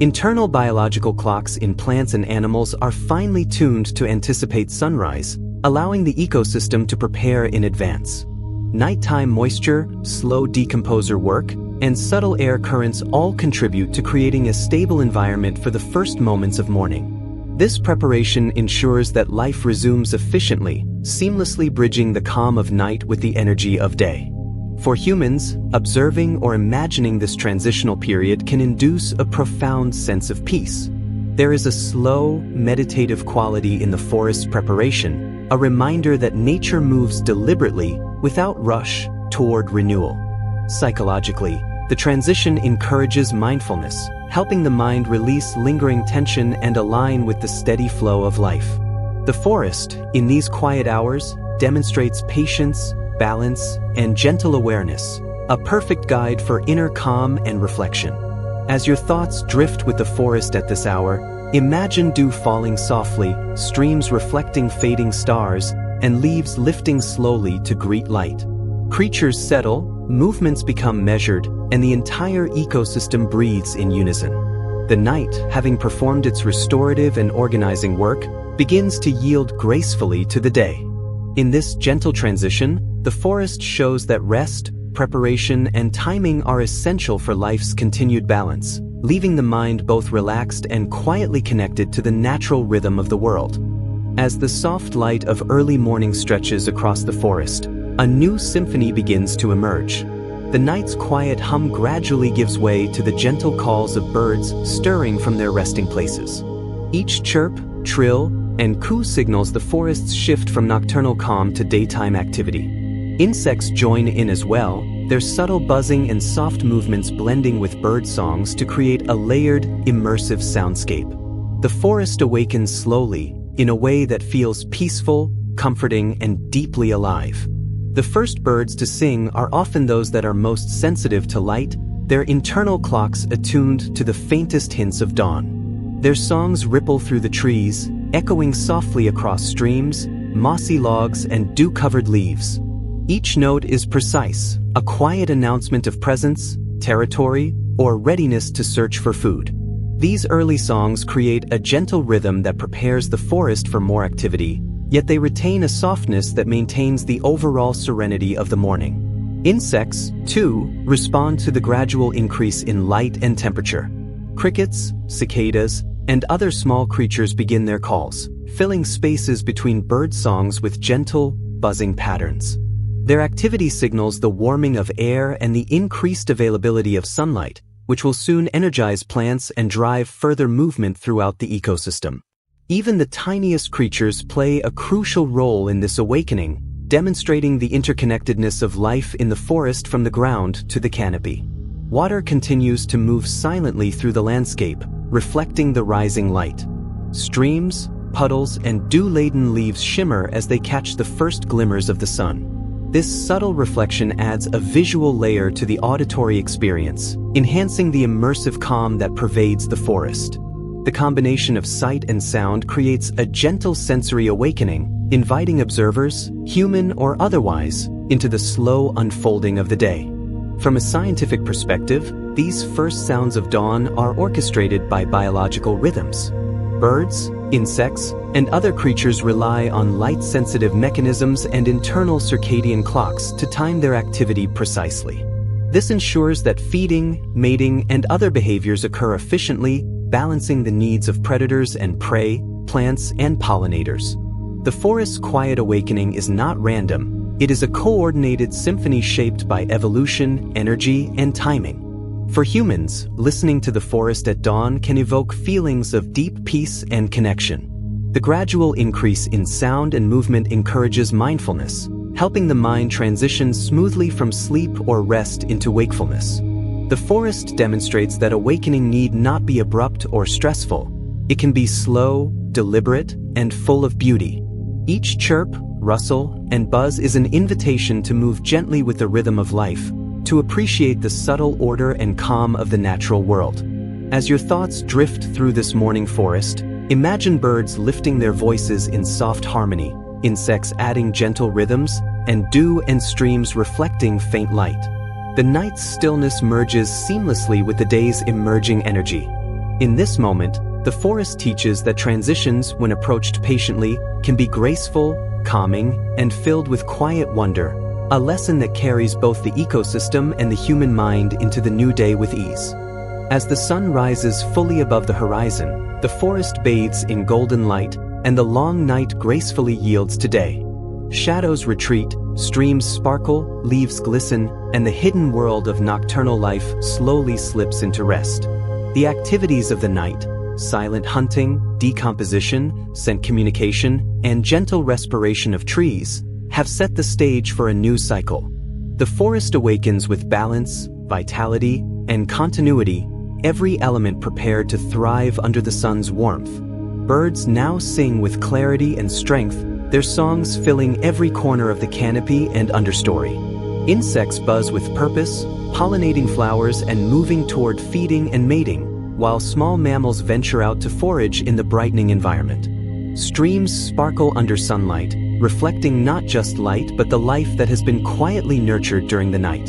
Internal biological clocks in plants and animals are finely tuned to anticipate sunrise, allowing the ecosystem to prepare in advance. Nighttime moisture, slow decomposer work, and subtle air currents all contribute to creating a stable environment for the first moments of morning. This preparation ensures that life resumes efficiently, seamlessly bridging the calm of night with the energy of day. For humans, observing or imagining this transitional period can induce a profound sense of peace. There is a slow, meditative quality in the forest's preparation, a reminder that nature moves deliberately, without rush, toward renewal. Psychologically, the transition encourages mindfulness, helping the mind release lingering tension and align with the steady flow of life. The forest, in these quiet hours, demonstrates patience, balance, and gentle awareness, a perfect guide for inner calm and reflection. As your thoughts drift with the forest at this hour, imagine dew falling softly, streams reflecting fading stars, and leaves lifting slowly to greet light. Creatures settle, movements become measured, and the entire ecosystem breathes in unison. The night, having performed its restorative and organizing work, begins to yield gracefully to the day. In this gentle transition, the forest shows that rest, preparation, and timing are essential for life's continued balance, leaving the mind both relaxed and quietly connected to the natural rhythm of the world. As the soft light of early morning stretches across the forest, a new symphony begins to emerge. The night's quiet hum gradually gives way to the gentle calls of birds stirring from their resting places. Each chirp, trill, and coo signals the forest's shift from nocturnal calm to daytime activity. Insects join in as well, their subtle buzzing and soft movements blending with bird songs to create a layered, immersive soundscape. The forest awakens slowly, in a way that feels peaceful, comforting, and deeply alive. The first birds to sing are often those that are most sensitive to light, their internal clocks attuned to the faintest hints of dawn. Their songs ripple through the trees, echoing softly across streams, mossy logs, and dew-covered leaves. Each note is precise, a quiet announcement of presence, territory, or readiness to search for food. These early songs create a gentle rhythm that prepares the forest for more activity, yet they retain a softness that maintains the overall serenity of the morning. Insects, too, respond to the gradual increase in light and temperature. Crickets, cicadas, and other small creatures begin their calls, filling spaces between bird songs with gentle, buzzing patterns. Their activity signals the warming of air and the increased availability of sunlight, which will soon energize plants and drive further movement throughout the ecosystem. Even the tiniest creatures play a crucial role in this awakening, demonstrating the interconnectedness of life in the forest from the ground to the canopy. Water continues to move silently through the landscape, reflecting the rising light. Streams, puddles, and dew-laden leaves shimmer as they catch the first glimmers of the sun. This subtle reflection adds a visual layer to the auditory experience, enhancing the immersive calm that pervades the forest. The combination of sight and sound creates a gentle sensory awakening, inviting observers, human or otherwise, into the slow unfolding of the day. From a scientific perspective, these first sounds of dawn are orchestrated by biological rhythms. Birds, insects, and other creatures rely on light-sensitive mechanisms and internal circadian clocks to time their activity precisely. This ensures that feeding, mating, and other behaviors occur efficiently, balancing the needs of predators and prey, plants, and pollinators. The forest's quiet awakening is not random. It is a coordinated symphony shaped by evolution, energy, and timing. For humans, listening to the forest at dawn can evoke feelings of deep peace and connection. The gradual increase in sound and movement encourages mindfulness, helping the mind transition smoothly from sleep or rest into wakefulness. The forest demonstrates that awakening need not be abrupt or stressful. It can be slow, deliberate, and full of beauty. Each chirp, rustle, and buzz is an invitation to move gently with the rhythm of life, to appreciate the subtle order and calm of the natural world. As your thoughts drift through this morning forest, imagine birds lifting their voices in soft harmony, insects adding gentle rhythms, and dew and streams reflecting faint light. The night's stillness merges seamlessly with the day's emerging energy. In this moment, the forest teaches that transitions, when approached patiently, can be graceful, calming, and filled with quiet wonder, a lesson that carries both the ecosystem and the human mind into the new day with ease. As the sun rises fully above the horizon, the forest bathes in golden light, and the long night gracefully yields to day. Shadows retreat, streams sparkle, leaves glisten, and the hidden world of nocturnal life slowly slips into rest. The activities of the night, silent hunting, decomposition, scent communication, and gentle respiration of trees, have set the stage for a new cycle. The forest awakens with balance, vitality, and continuity, every element prepared to thrive under the sun's warmth. Birds now sing with clarity and strength, their songs filling every corner of the canopy and understory. Insects buzz with purpose, pollinating flowers and moving toward feeding and mating, while small mammals venture out to forage in the brightening environment. Streams sparkle under sunlight, reflecting not just light but the life that has been quietly nurtured during the night.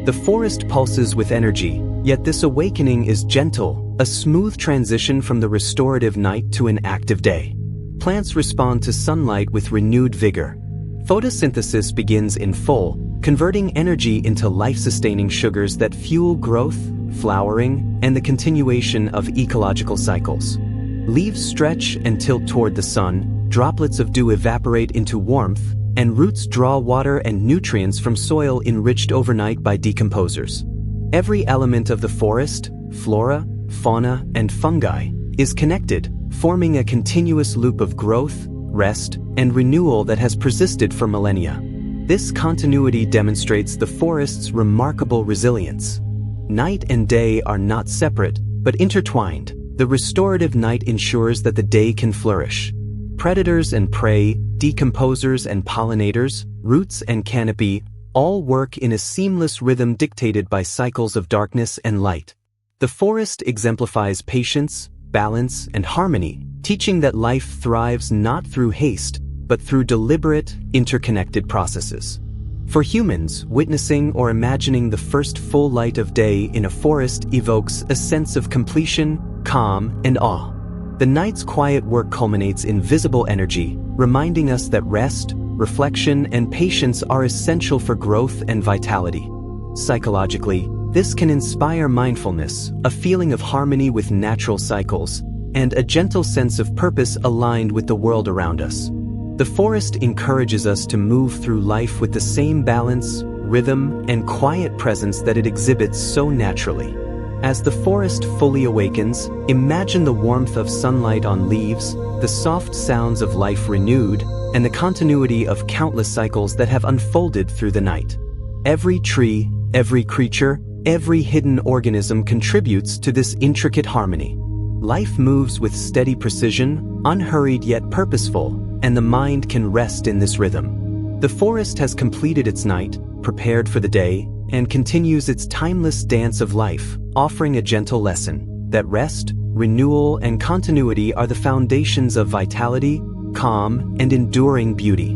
The forest pulses with energy, yet this awakening is gentle, a smooth transition from the restorative night to an active day. Plants respond to sunlight with renewed vigor. Photosynthesis begins in full, converting energy into life-sustaining sugars that fuel growth, flowering, and the continuation of ecological cycles. Leaves stretch and tilt toward the sun, droplets of dew evaporate into warmth, and roots draw water and nutrients from soil enriched overnight by decomposers. Every element of the forest, flora, fauna, and fungi, is connected, forming a continuous loop of growth, rest, and renewal that has persisted for millennia. This continuity demonstrates the forest's remarkable resilience. Night and day are not separate, but intertwined. The restorative night ensures that the day can flourish. Predators and prey, decomposers and pollinators, roots and canopy, all work in a seamless rhythm dictated by cycles of darkness and light. The forest exemplifies patience, balance, and harmony, teaching that life thrives not through haste, but through deliberate, interconnected processes. For humans, witnessing or imagining the first full light of day in a forest evokes a sense of completion, calm, and awe. The night's quiet work culminates in visible energy, reminding us that rest, reflection, and patience are essential for growth and vitality. Psychologically, this can inspire mindfulness, a feeling of harmony with natural cycles, and a gentle sense of purpose aligned with the world around us. The forest encourages us to move through life with the same balance, rhythm, and quiet presence that it exhibits so naturally. As the forest fully awakens, imagine the warmth of sunlight on leaves, the soft sounds of life renewed, and the continuity of countless cycles that have unfolded through the night. Every tree, every creature, every hidden organism contributes to this intricate harmony. Life moves with steady precision, unhurried yet purposeful, and the mind can rest in this rhythm. The forest has completed its night, prepared for the day, and continues its timeless dance of life, offering a gentle lesson that rest, renewal, and continuity are the foundations of vitality, calm, and enduring beauty.